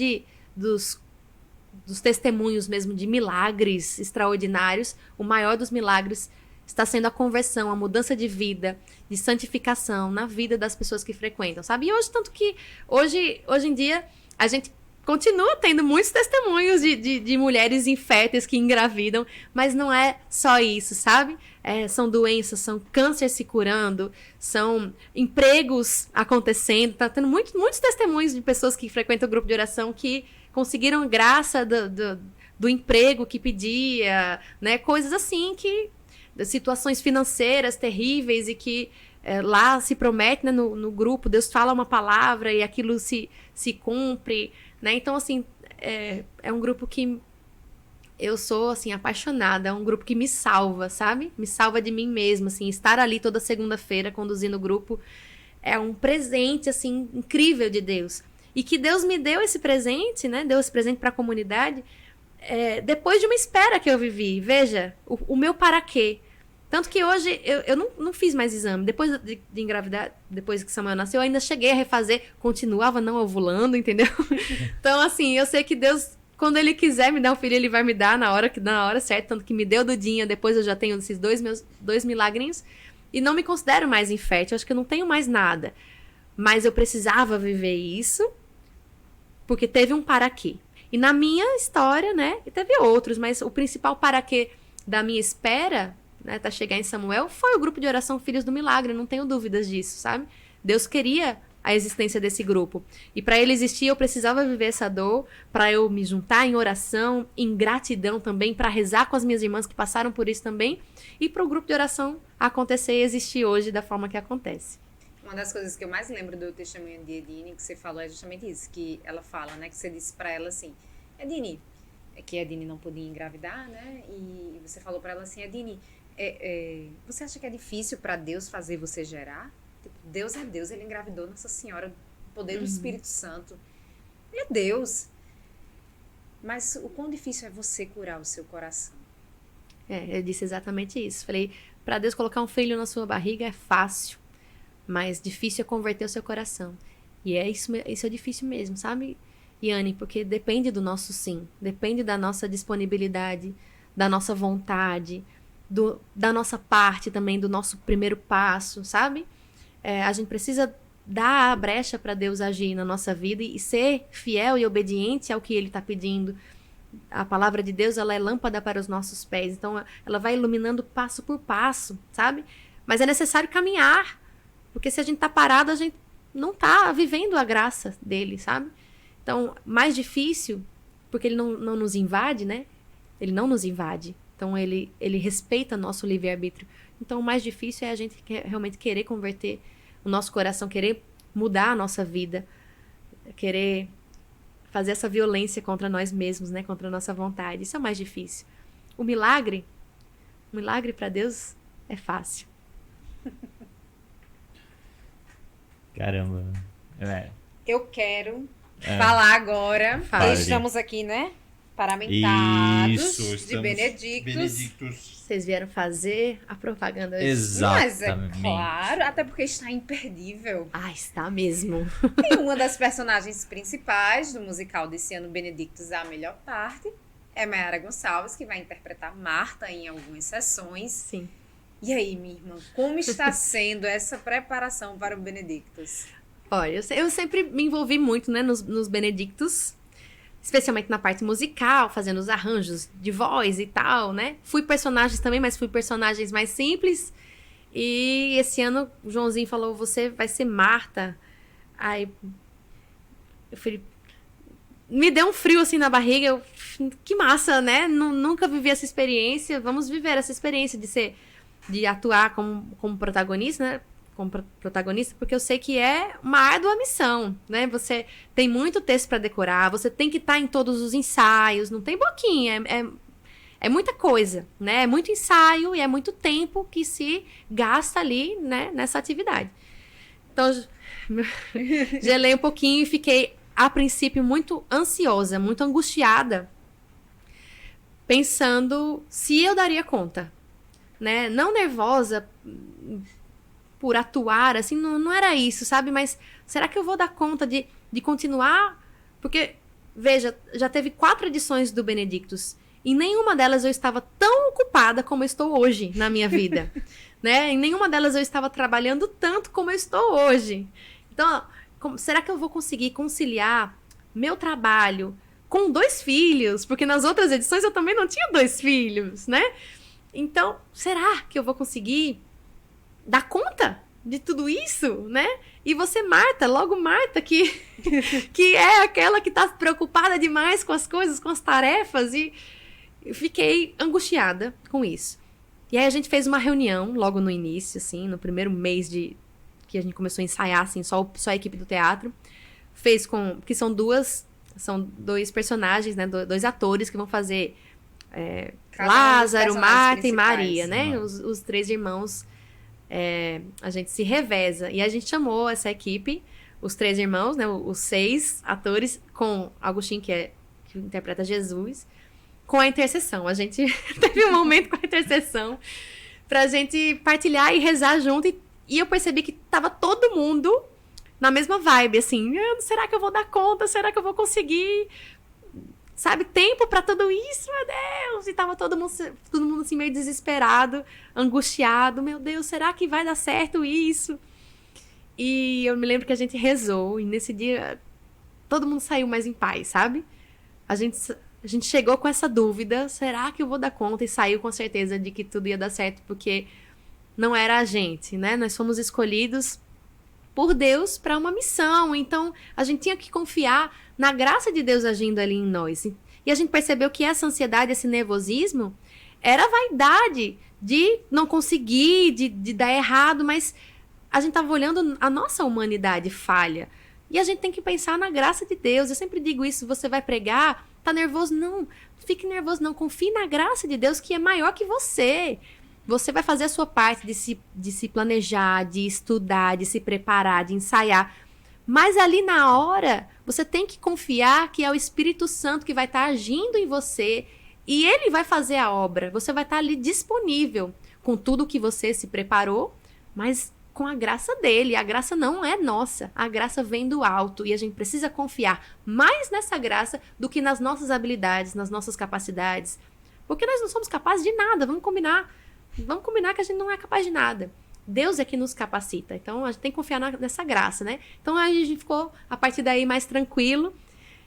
dos testemunhos mesmo de milagres extraordinários, o maior dos milagres está sendo a conversão, a mudança de vida, de santificação na vida das pessoas que frequentam, sabe? E hoje, tanto que hoje em dia, a gente continua tendo muitos testemunhos de mulheres inférteis que engravidam, mas não é só isso, sabe? São doenças, são câncer se curando, são empregos acontecendo, tá tendo muitos testemunhos de pessoas que frequentam o grupo de oração que conseguiram graça do emprego que pedia, né? Coisas assim, situações financeiras terríveis e que lá se promete, né, no grupo, Deus fala uma palavra e aquilo se cumpre, né? Então, assim, é um grupo que eu sou, assim, apaixonada, é um grupo que me salva, sabe? Me salva de mim mesma, assim, estar ali toda segunda-feira conduzindo o grupo é um presente, assim, incrível de Deus. E que Deus me deu esse presente, né? Deu esse presente para a comunidade depois de uma espera que eu vivi. Veja, o meu para quê. Tanto que hoje eu não fiz mais exame. Depois de engravidar, depois que Samuel nasceu, eu ainda cheguei a refazer. Continuava não ovulando, entendeu? Então, assim, eu sei que Deus, quando Ele quiser me dar um filho, Ele vai me dar na hora certa. Tanto que me deu Dudinha. Depois eu já tenho esses meus dois milagrinhos. E não me considero mais infértil. Acho que eu não tenho mais nada. Mas eu precisava viver isso. Porque teve um para quê. E na minha história, né? E teve outros. Mas o principal para quê da minha espera, né, até chegar em Samuel, foi o grupo de oração Filhos do Milagre, não tenho dúvidas disso, sabe? Deus queria a existência desse grupo. E para ele existir, eu precisava viver essa dor, para eu me juntar em oração, em gratidão também, para rezar com as minhas irmãs que passaram por isso também, e para o grupo de oração acontecer e existir hoje da forma que acontece. Uma das coisas que eu mais lembro do testemunho de Edine, que você falou, é justamente isso, que ela fala, né, que você disse pra ela assim, Edine, que a Edine não podia engravidar, né, e você falou pra ela assim, Edine, você acha que é difícil pra Deus fazer você gerar? Tipo, Deus é Deus, ele engravidou Nossa Senhora, o poder do Espírito Santo, ele é Deus. Mas o quão difícil é você curar o seu coração? Eu disse exatamente isso. Falei, para Deus colocar um filho na sua barriga é fácil, mas difícil é converter o seu coração. E isso é difícil mesmo, sabe, Yane? Porque depende do nosso sim, depende da nossa disponibilidade, da nossa vontade, da nossa parte também, do nosso primeiro passo, sabe? A gente precisa dar a brecha para Deus agir na nossa vida e ser fiel e obediente ao que Ele está pedindo. A palavra de Deus, ela é lâmpada para os nossos pés, então ela vai iluminando passo por passo, sabe? Mas é necessário caminhar, porque se a gente tá parado, a gente não tá vivendo a graça dele, sabe? Então, mais difícil, porque ele não nos invade, né? Ele não nos invade, então ele respeita nosso livre-arbítrio. Então, o mais difícil é a gente realmente querer converter o nosso coração, querer mudar a nossa vida, querer fazer essa violência contra nós mesmos, né? Contra a nossa vontade. Isso é o mais difícil. O milagre para Deus é fácil. Caramba. Eu quero falar agora. Fale. Estamos aqui, né? Paramentados Isso, de Benedictus. Vocês vieram fazer a propaganda hoje. Mas é Exatamente. claro, até porque está imperdível. Ah, está mesmo. E uma das personagens principais do musical desse ano, Benedictus, a melhor parte, é Mayara Gonçalves, que vai interpretar Marta em algumas sessões. Sim. E aí, minha irmã, como está sendo essa preparação para o Benedictus? Olha, eu sempre me envolvi muito, né, nos Benedictus, especialmente na parte musical, fazendo os arranjos de voz e tal, né? Fui personagens também, mas fui personagens mais simples. E esse ano o Joãozinho falou, você vai ser Marta. Aí eu falei, me deu um frio assim na barriga. Que massa, né? Nunca vivi essa experiência. Vamos viver essa experiência de atuar como protagonista, né? Como protagonista, porque eu sei que é uma árdua missão, né? Você tem muito texto para decorar, você tem que estar em todos os ensaios, não tem boquinha, é muita coisa, né? É muito ensaio e é muito tempo que se gasta ali, né, nessa atividade. Então, gelei um pouquinho e fiquei, a princípio, muito ansiosa, muito angustiada, pensando se eu daria conta, né? Não nervosa por atuar, assim, não era isso, sabe? Mas será que eu vou dar conta de continuar? Porque, veja, já teve 4 edições do Benedictus, e nenhuma delas eu estava tão ocupada como eu estou hoje na minha vida, né? Em nenhuma delas eu estava trabalhando tanto como eu estou hoje. Então, será que eu vou conseguir conciliar meu trabalho com 2 filhos? Porque nas outras edições eu também não tinha 2 filhos, né? Então, será que eu vou conseguir dar conta de tudo isso, né? E você, Marta, logo Marta, que é aquela que tá preocupada demais com as coisas, com as tarefas, e eu fiquei angustiada com isso. E aí a gente fez uma reunião logo no início, assim, no primeiro mês que a gente começou a ensaiar, assim, só a equipe do teatro. Que são 2 personagens, né? 2 atores que vão fazer Lázaro, Marta e Maria, né? Os 3 irmãos. A gente se reveza. E a gente chamou essa equipe, os 3 irmãos, né? Os 6 atores, com Agostinho, que interpreta Jesus, com a intercessão. A gente teve um momento com a intercessão pra gente partilhar e rezar junto. E eu percebi que tava todo mundo na mesma vibe, assim. Será que eu vou dar conta? Será que eu vou conseguir? Sabe, tempo pra tudo isso, meu Deus! E tava todo mundo assim meio desesperado, angustiado. Meu Deus, será que vai dar certo isso? E eu me lembro que a gente rezou, e nesse dia todo mundo saiu mais em paz, sabe? A gente chegou com essa dúvida, será que eu vou dar conta? E saiu com certeza de que tudo ia dar certo, porque não era a gente, né? Nós fomos escolhidos por Deus para uma missão. Então, a gente tinha que confiar na graça de Deus agindo ali em nós. E a gente percebeu que essa ansiedade, esse nervosismo, era vaidade de não conseguir, de dar errado, mas a gente estava olhando a nossa humanidade falha. E a gente tem que pensar na graça de Deus. Eu sempre digo isso, você vai pregar, tá nervoso? Não, fique nervoso não, confie na graça de Deus que é maior que você. Você vai fazer a sua parte de se planejar, de estudar, de se preparar, de ensaiar. Mas ali na hora, você tem que confiar que é o Espírito Santo que vai estar agindo em você e ele vai fazer a obra. Você vai estar ali disponível com tudo que você se preparou, mas com a graça dele. A graça não é nossa. A graça vem do alto e a gente precisa confiar mais nessa graça do que nas nossas habilidades, nas nossas capacidades. Porque nós não somos capazes de nada, vamos combinar. Vamos combinar que a gente não é capaz de nada. Deus é que nos capacita. Então, a gente tem que confiar nessa graça, né? Então, aí a gente ficou, a partir daí, mais tranquilo.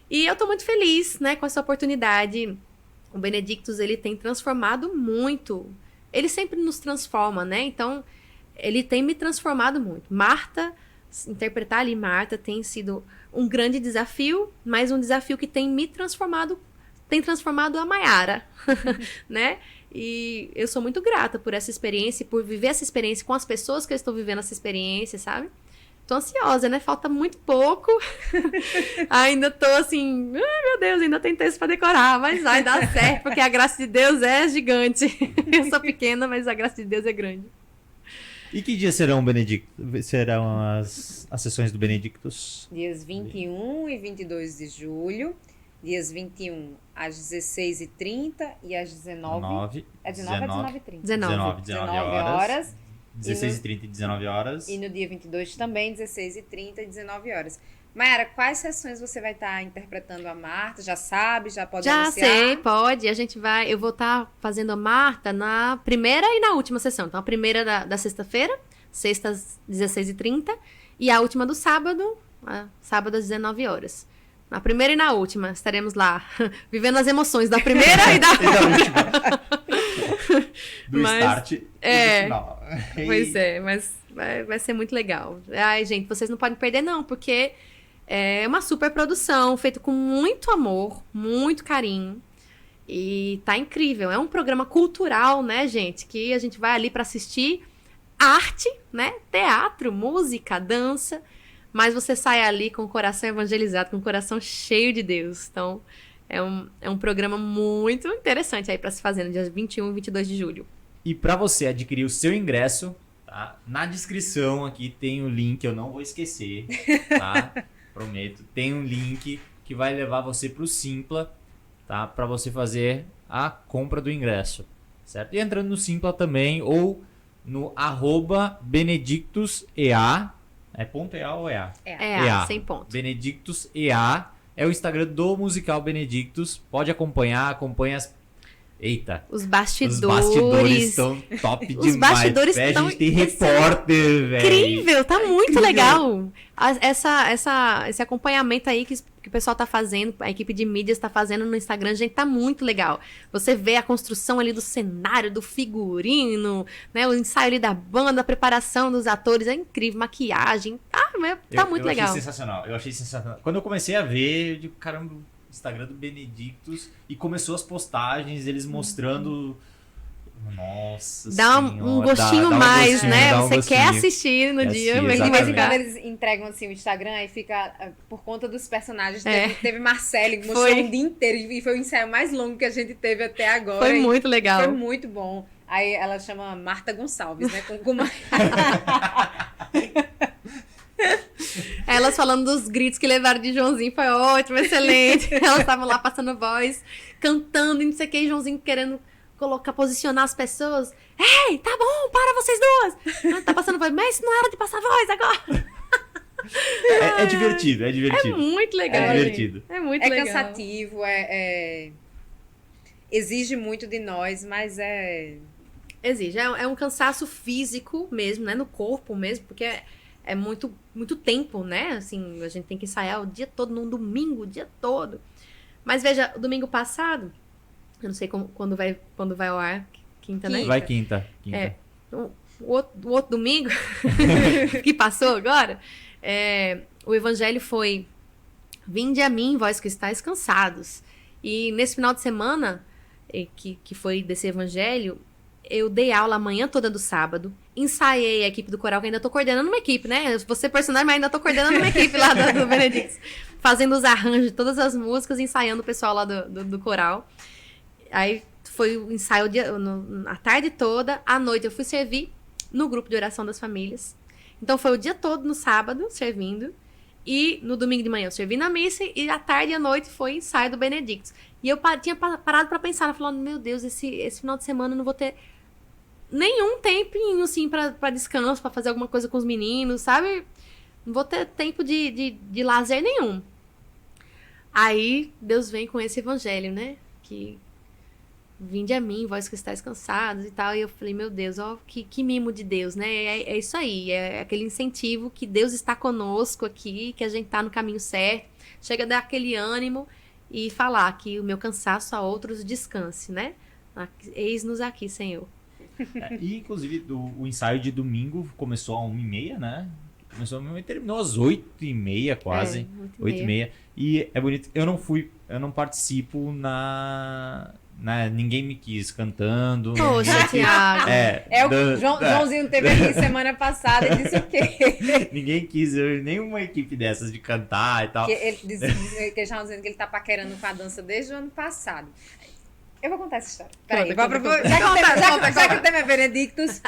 E eu tô muito feliz, né, com essa oportunidade. O Benedictus, ele tem transformado muito. Ele sempre nos transforma, né? Então, ele tem me transformado muito. Marta, interpretar ali Marta tem sido um grande desafio, mas um desafio que tem me transformado, tem transformado a Mayara, né? E eu sou muito grata por essa experiência, por viver essa experiência com as pessoas que eu estou vivendo essa experiência, sabe? Tô ansiosa, né? Falta muito pouco. Ainda tô assim, ai meu Deus, ainda tem texto pra decorar, mas vai dar certo, porque a graça de Deus é gigante. Eu sou pequena, mas a graça de Deus é grande. E que dias serão as sessões do Benedictus? Dias 21 e 22 de julho. Dias 21 às 16h30 e às 19h. É 19 a 19h30? 19 horas. 16h30 e 19 horas. E no dia 22 também, 16h30 e 19 horas. Mayara, quais sessões você vai estar interpretando a Marta? Já sabe? Já pode anunciar? Já sei, pode. Eu vou estar fazendo a Marta na primeira e na última sessão. Então, a primeira da sexta-feira, sexta às 16h30, e a última do sábado, sábado às 19 horas. Na primeira e na última, estaremos lá, vivendo as emoções da primeira e da última. Do start e do final. Pois é, mas vai ser muito legal. Ai, gente, vocês não podem perder não, porque é uma super produção, feita com muito amor, muito carinho. E tá incrível. É um programa cultural, né, gente? Que a gente vai ali para assistir arte, né? Teatro, música, dança. Mas você sai ali com o coração evangelizado, com o coração cheio de Deus. Então, é um programa muito interessante aí para se fazer no dia 21 e 22 de julho. E para você adquirir o seu ingresso, tá? Na descrição aqui tem o link, eu não vou esquecer, tá? Prometo. Tem um link que vai levar você pro Simpla, tá? Para você fazer a compra do ingresso, certo? E entrando no Simpla também, ou no @benedictusea. É ponto EA ou EA? EA, sem ponto. Benedictus EA é o Instagram do Musical Benedictus. Pode acompanhar, acompanha as... Eita. Os bastidores. Os bastidores estão top demais. Os bastidores estão... A gente tem repórter, velho. Incrível, tá muito legal. Esse acompanhamento aí que o pessoal tá fazendo, a equipe de mídias tá fazendo no Instagram, gente, tá muito legal. Você vê a construção ali do cenário, do figurino, né, o ensaio ali da banda, a preparação dos atores, é incrível, maquiagem, tá muito legal. Eu achei sensacional. Quando eu comecei a ver, eu digo, caramba, Instagram do Benedictus, e começou as postagens, eles mostrando... Nossa dá um gostinho mais, né? Você quer assistir no dia. De vez em quando eles entregam assim o Instagram e fica por conta dos personagens. Teve Marcele que mostrou um dia inteiro e foi o ensaio mais longo que a gente teve até agora. Foi muito legal. Foi muito bom. Aí ela chama Marta Gonçalves, né? Elas falando dos gritos que levaram de Joãozinho foi ótimo, excelente. Elas estavam lá passando voz, cantando e não sei o que, Joãozinho querendo posicionar as pessoas. Ei, tá bom, para vocês duas. Tá passando voz, mas não era de passar voz agora. É divertido, é divertido. É muito legal. É divertido. É muito legal. É cansativo, exige muito de nós, mas exige. É um cansaço físico mesmo, né? No corpo mesmo, porque é muito, muito tempo, né? Assim, a gente tem que ensaiar o dia todo, num domingo, o dia todo. Mas veja, o domingo passado, eu não sei quando vai ao ar, quinta, né? Vai quinta. o outro domingo, que passou agora, o evangelho foi: vinde a mim, vós que estáis cansados. E nesse final de semana, que foi desse evangelho, eu dei aula a manhã toda do sábado, ensaiei a equipe do coral, que ainda tô coordenando uma equipe, né? Eu vou ser personagem, mas ainda tô coordenando uma equipe lá do Benedictus. Fazendo os arranjos de todas as músicas, ensaiando o pessoal lá do coral. Aí foi o ensaio a tarde toda, à noite eu fui servir no grupo de oração das famílias. Então foi o dia todo no sábado, servindo. E no domingo de manhã eu servi na missa, e à tarde e à noite foi ensaio do Benedictus. E eu tinha parado pra pensar, falando, meu Deus, esse final de semana eu não vou ter nenhum tempinho, assim, pra descanso, pra fazer alguma coisa com os meninos, sabe? Não vou ter tempo de lazer nenhum. Aí Deus vem com esse evangelho, né? Que vinde a mim, vós que estáis cansados e tal. E eu falei, meu Deus, ó, que mimo de Deus, né? É isso aí, é aquele incentivo que Deus está conosco aqui, que a gente tá no caminho certo. Chega a dar aquele ânimo e falar que o meu cansaço a outros descanse, né? Eis-nos aqui, Senhor. E, inclusive, o ensaio de domingo começou às 1h30, né? Começou às 1h30 e terminou às 8h30 quase. 8h30. E é bonito. Eu não participo ninguém me quis cantando. Poxa, Thiago. Joãozinho teve aqui semana passada e disse o quê? Ninguém quis, nenhuma equipe dessas de cantar e tal. Que ele estavam dizendo que ele tá paquerando com a dança desde o ano passado. Eu vou contar essa história. Peraí, já que o tema é Benedictus.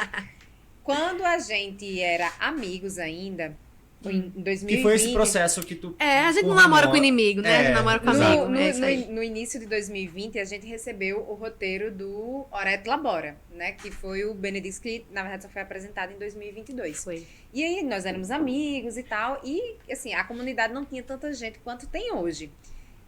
Quando a gente era amigos ainda, em 2020... Que foi esse processo que tu... a gente não namora com o inimigo, né? A gente namora com amigo. No início de 2020, a gente recebeu o roteiro do Ora et Labora, né? Que foi o Benedictus que, na verdade, só foi apresentado em 2022. Foi. E aí, nós éramos amigos e tal. E, assim, a comunidade não tinha tanta gente quanto tem hoje.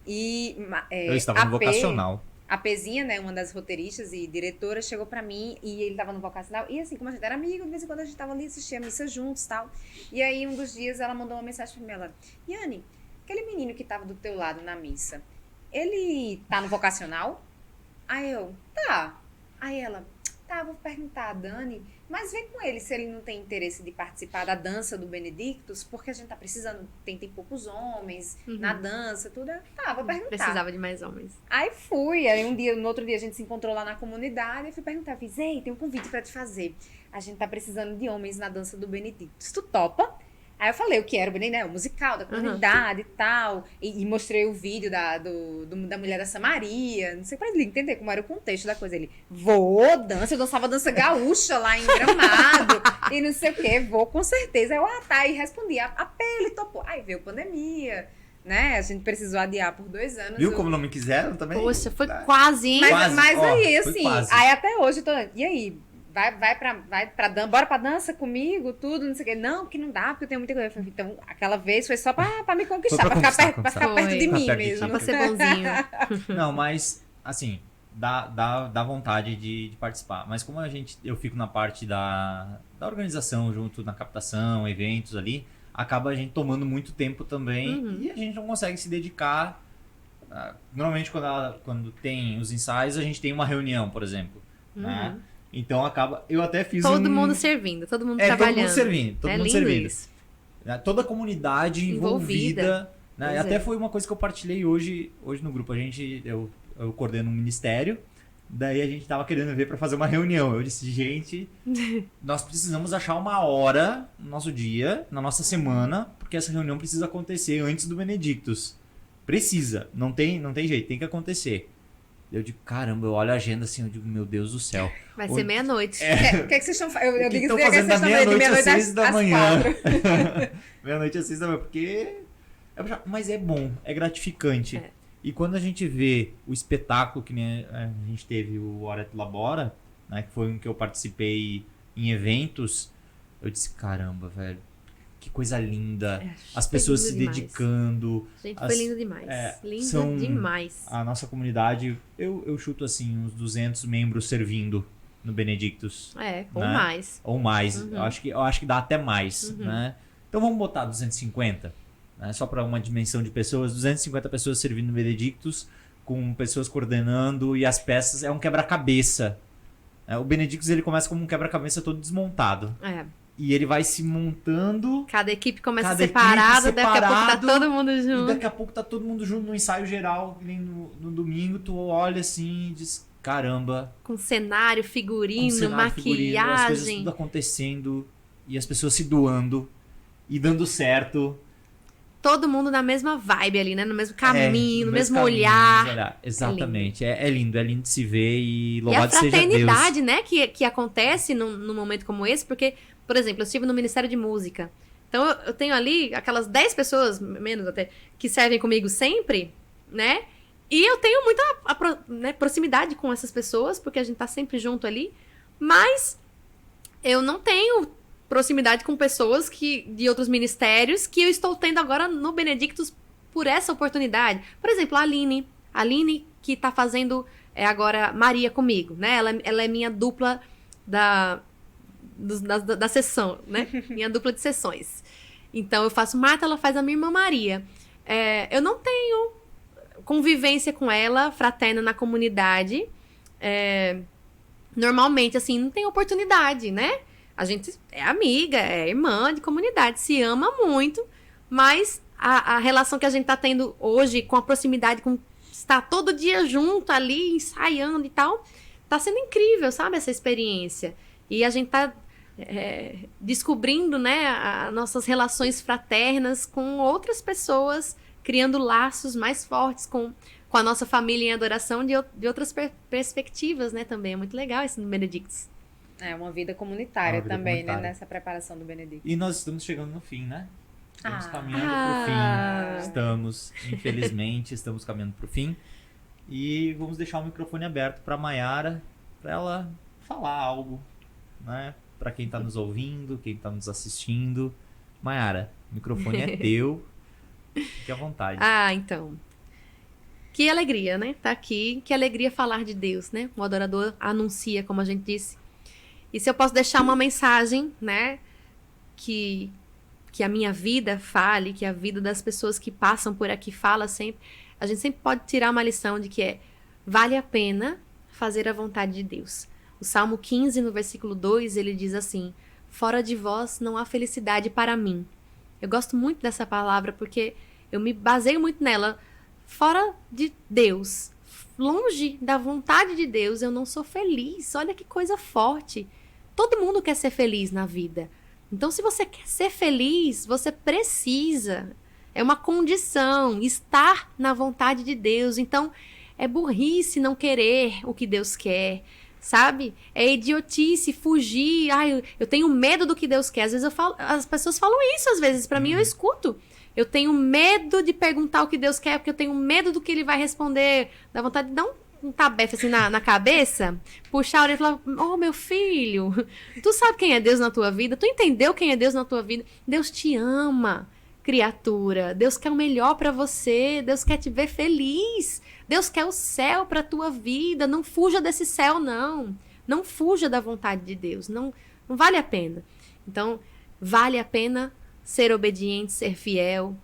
E eu estava no vocacional. A Pezinha, né, uma das roteiristas e diretoras, chegou pra mim e ele tava no vocacional. E assim, como a gente era amigo, de vez em quando a gente tava ali, assistia a missa juntos e tal. E aí, um dos dias, ela mandou uma mensagem pra mim, ela... Yane, aquele menino que tava do teu lado na missa, ele tá no vocacional? Aí eu, tá. Aí ela, tá, vou perguntar a Dani, mas vê com ele se ele não tem interesse de participar da dança do Benedictus, porque a gente tá precisando, tem poucos homens na dança, tudo. Tá, vou perguntar. Precisava de mais homens. Aí fui, aí no outro dia a gente se encontrou lá na comunidade, e fui perguntar, fiz, ei, tem um convite pra te fazer. A gente tá precisando de homens na dança do Benedictus. Tu topa? Aí eu falei o que era o Benedictus, né, o musical da comunidade e tal, e mostrei o vídeo da mulher da Samaria, não sei pra ele entender como era o contexto da coisa. Ele, eu dançava dança gaúcha lá em Gramado, e não sei o que, vou com certeza. Eu, tá, e respondi, ele topou. Aí veio pandemia, né, a gente precisou adiar por 2 anos. Viu como não me quiseram também? Poxa, foi quase, hein? Mas aí, assim, aí até hoje eu tô, e aí? Bora pra dança comigo, tudo, não sei o quê. Não, que não dá, porque eu tenho muita coisa. Então, aquela vez foi só pra me conquistar, pra ficar perto de mim mesmo. Só pra ser bonzinho. Não, mas, assim, dá vontade de participar. Mas como eu fico na parte da organização, junto na captação, eventos ali, acaba a gente tomando muito tempo também e a gente não consegue se dedicar. Normalmente, quando tem os ensaios, a gente tem uma reunião, por exemplo, né? Então acaba. Eu até fiz todo mundo servindo, todo mundo trabalhando. Todo mundo servindo, todo mundo servindo. Isso. Toda a comunidade envolvida. Né? Pois até foi uma coisa que eu partilhei hoje no grupo. Eu coordeno um ministério, daí a gente tava querendo ver para fazer uma reunião. Eu disse, gente, nós precisamos achar uma hora no nosso dia, na nossa semana, porque essa reunião precisa acontecer antes do Benedictus. Precisa, não tem jeito, tem que acontecer. Eu digo, caramba, eu olho a agenda assim, eu digo, meu Deus do céu. Vai ser meia-noite. O que vocês estão fazendo? Eu digo estão que fazendo vocês da estão fazendo de meia-noite às 6 da manhã. 4. Meia-noite às 6 da manhã, porque... Mas é bom, é gratificante. E quando a gente vê o espetáculo, que nem a gente teve o Ora et Labora, né, que foi um que eu participei em eventos, eu disse, caramba, velho, que coisa linda. As pessoas se dedicando. Gente, foi lindo demais. Lindo demais. A nossa comunidade, eu chuto assim, uns 200 membros servindo no Benedictus. Ou mais. Ou mais. Eu acho que dá até mais, né? Então vamos botar 250, né? Só para uma dimensão de pessoas. 250 pessoas servindo no Benedictus, com pessoas coordenando, e as peças é um quebra-cabeça. O Benedictus, ele começa como um quebra-cabeça todo desmontado. É. E ele vai se montando. Cada equipe começa Cada equipe separada, daqui a pouco tá separado, todo mundo E junto. daqui a pouco tá todo mundo junto no ensaio geral. Que nem no domingo, tu olha assim e diz: caramba. Com cenário, figurino, Com cenário, figurino, as coisas maquiagem. tudo acontecendo. E as pessoas se doando. E dando certo. Todo mundo na mesma vibe ali, né? No mesmo caminho, no mesmo caminho, olhar. no mesmo olhar. Exatamente. É lindo de se ver. E E a louvado seja Deus. fraternidade, né, que acontece num momento como esse, porque, por exemplo, eu estive no Ministério de Música. Então, eu tenho ali aquelas 10 pessoas, menos até, que servem comigo sempre, né? E eu tenho muita né, proximidade com essas pessoas, porque a gente tá sempre junto ali. Mas eu não tenho proximidade com pessoas de outros ministérios que eu estou tendo agora no Benedictus por essa oportunidade. Por exemplo, a Aline. A Aline, que tá fazendo agora Maria comigo, né? Ela é minha dupla da sessão, né? Minha dupla de sessões. Então, eu faço Marta, ela faz a minha irmã Maria. Eu não tenho convivência com ela, fraterna na comunidade. Normalmente, assim, não tem oportunidade, né? A gente é amiga, é irmã de comunidade, se ama muito, mas a relação que a gente tá tendo hoje com a proximidade, com estar todo dia junto ali, ensaiando e tal, tá sendo incrível, sabe, essa experiência. E a gente tá descobrindo, né, as nossas relações fraternas com outras pessoas, criando laços mais fortes com a nossa família em adoração de outras perspectivas, né, também. É muito legal isso no Benedictus. É uma vida comunitária vida também, comunitária. né? Nessa preparação do Benedictus. E nós estamos chegando no fim, né? Estamos caminhando Ah. pro fim. Estamos, infelizmente, estamos caminhando pro fim. E vamos deixar o microfone aberto para Maiara, para ela falar algo, né? Para quem está nos ouvindo, quem está nos assistindo. Maiara, o microfone é teu. Fique à vontade. Então. Que alegria, né? Tá aqui. Que alegria falar de Deus, né? O adorador anuncia, como a gente disse. E se eu posso deixar uma mensagem, né? Que a minha vida fale, que a vida das pessoas que passam por aqui fala sempre. A gente sempre pode tirar uma lição de que vale a pena fazer a vontade de Deus. O Salmo 15, no versículo 2, ele diz assim: fora de vós não há felicidade para mim. Eu gosto muito dessa palavra porque eu me baseio muito nela. Fora de Deus, longe da vontade de Deus, eu não sou feliz. Olha que coisa forte. Todo mundo quer ser feliz na vida. Então, se você quer ser feliz, você precisa. É uma condição estar na vontade de Deus. Então, é burrice não querer o que Deus quer, sabe? É idiotice fugir. Eu tenho medo do que Deus quer. Às vezes as pessoas falam isso, às vezes. Pra mim, eu escuto. Eu tenho medo de perguntar o que Deus quer, porque eu tenho medo do que Ele vai responder. Dá vontade de dar um tabefe assim na cabeça, puxar a orelha e falar: oh, meu filho, tu sabe quem é Deus na tua vida? Tu entendeu quem é Deus na tua vida? Deus te ama, criatura. Deus quer o melhor pra você. Deus quer te ver feliz. Deus quer o céu pra tua vida. Não fuja desse céu, não. Não fuja da vontade de Deus. Não vale a pena. Então, vale a pena ser obediente, ser fiel,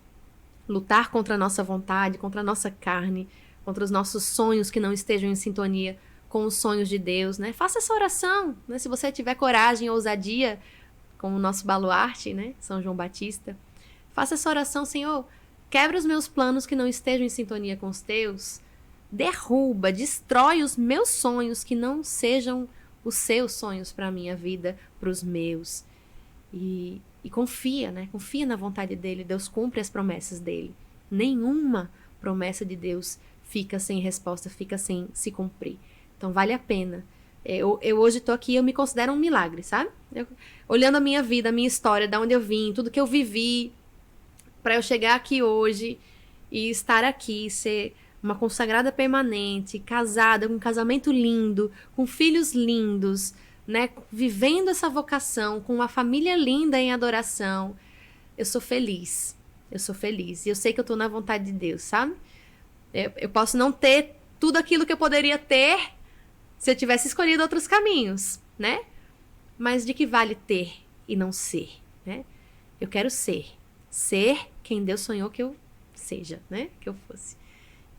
lutar contra a nossa vontade, contra a nossa carne, contra os nossos sonhos que não estejam em sintonia com os sonhos de Deus, né? Faça essa oração, né? Se você tiver coragem, ousadia, como o nosso baluarte, né? São João Batista. Faça essa oração: Senhor, quebra os meus planos que não estejam em sintonia com os teus, derruba, destrói os meus sonhos que não sejam os seus sonhos para a minha vida, para os meus. E confia, né? Confia na vontade dele. Deus cumpre as promessas dele. Nenhuma promessa de Deus fica sem resposta, fica sem se cumprir. Então vale a pena. Eu hoje tô aqui, eu me considero um milagre, sabe? Olhando a minha vida, a minha história, da onde eu vim, tudo que eu vivi, para eu chegar aqui hoje e estar aqui, ser uma consagrada permanente, casada, com um casamento lindo, com filhos lindos, né, vivendo essa vocação, com uma família linda em adoração. Eu sou feliz. Eu sou feliz. E eu sei que eu tô na vontade de Deus, sabe? Eu posso não ter tudo aquilo que eu poderia ter se eu tivesse escolhido outros caminhos, né? Mas de que vale ter e não ser, né? Eu quero ser. Ser quem Deus sonhou que eu seja, né? Que eu fosse.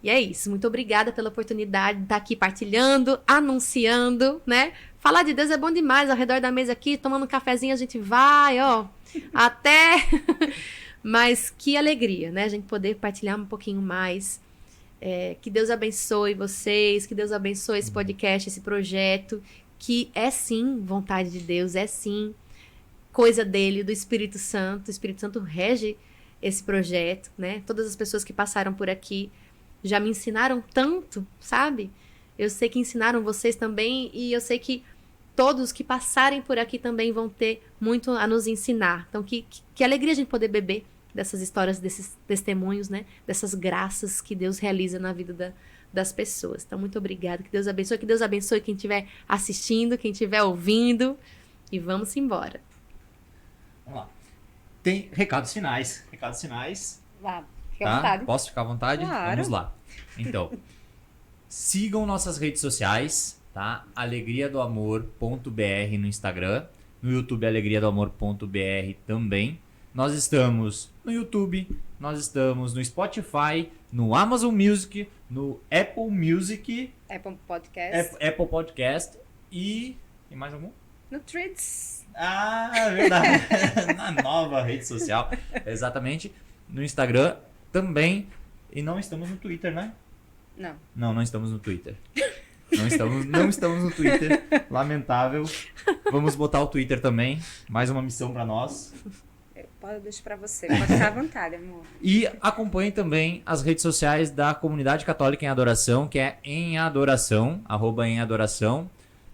E é isso. Muito obrigada pela oportunidade de estar aqui partilhando, anunciando, né? Falar de Deus é bom demais. Ao redor da mesa aqui, tomando um cafezinho, a gente vai, ó, até... Mas que alegria, né? A gente poder partilhar um pouquinho mais. Que Deus abençoe vocês, que Deus abençoe esse podcast, esse projeto, que é sim vontade de Deus, é sim coisa dele, do Espírito Santo. O Espírito Santo rege esse projeto, né? Todas as pessoas que passaram por aqui já me ensinaram tanto, sabe? Eu sei que ensinaram vocês também e eu sei que todos que passarem por aqui também vão ter muito a nos ensinar. Então, que alegria a gente poder beber dessas histórias, desses testemunhos, né? Dessas graças que Deus realiza na vida das pessoas. Então, muito obrigada. Que Deus abençoe quem estiver assistindo, quem estiver ouvindo. E vamos embora. Vamos lá. Tem recados finais. Recados finais. Vá, fica à vontade. Posso ficar à vontade? Claro. Vamos lá. Então, sigam nossas redes sociais, tá? alegriadoamor.br no Instagram. No YouTube, alegriadoamor.br também. Nós estamos no YouTube, nós estamos no Spotify, no Amazon Music, no Apple Music, Apple Podcast. Apple Podcast e... Tem mais algum? No Threads. Ah, é verdade. Na nova rede social. Exatamente. No Instagram também. E não estamos no Twitter, né? Não. Não estamos no Twitter. Não estamos no Twitter. Lamentável. Vamos botar o Twitter também. Mais uma missão pra nós. Eu deixo pra você. Pode ficar à vontade, amor. E acompanhe também as redes sociais da Comunidade Católica em Adoração, que é em Adoração, @em-adoração.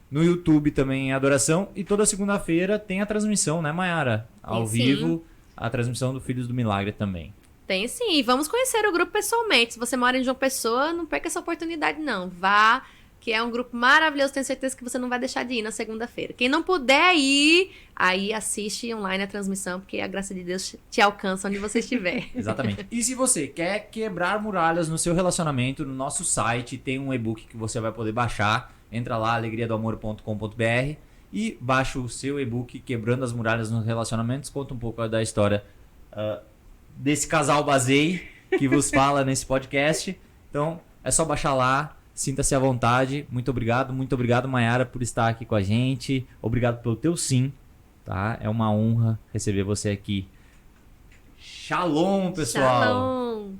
No YouTube também em Adoração. E toda segunda-feira tem a transmissão, né, Mayara? Ao vivo, a transmissão do Filhos do Milagre também. Tem sim. E vamos conhecer o grupo pessoalmente. Se você mora em João Pessoa, não perca essa oportunidade, não. Vá, que é um grupo maravilhoso. Tenho certeza que você não vai deixar de ir na segunda-feira. Quem não puder ir, aí assiste online a transmissão, porque a graça de Deus te alcança onde você estiver. Exatamente. E se você quer quebrar muralhas no seu relacionamento, no nosso site tem um e-book que você vai poder baixar. Entra lá, alegriadoamor.com.br e baixa o seu e-book Quebrando as Muralhas nos Relacionamentos. Conta um pouco da história desse casal Bazei que vos fala nesse podcast. Então, é só baixar lá. Sinta-se à vontade. Muito obrigado, Mayara, por estar aqui com a gente. Obrigado pelo teu sim, tá? É uma honra receber você aqui. Shalom, pessoal! Shalom!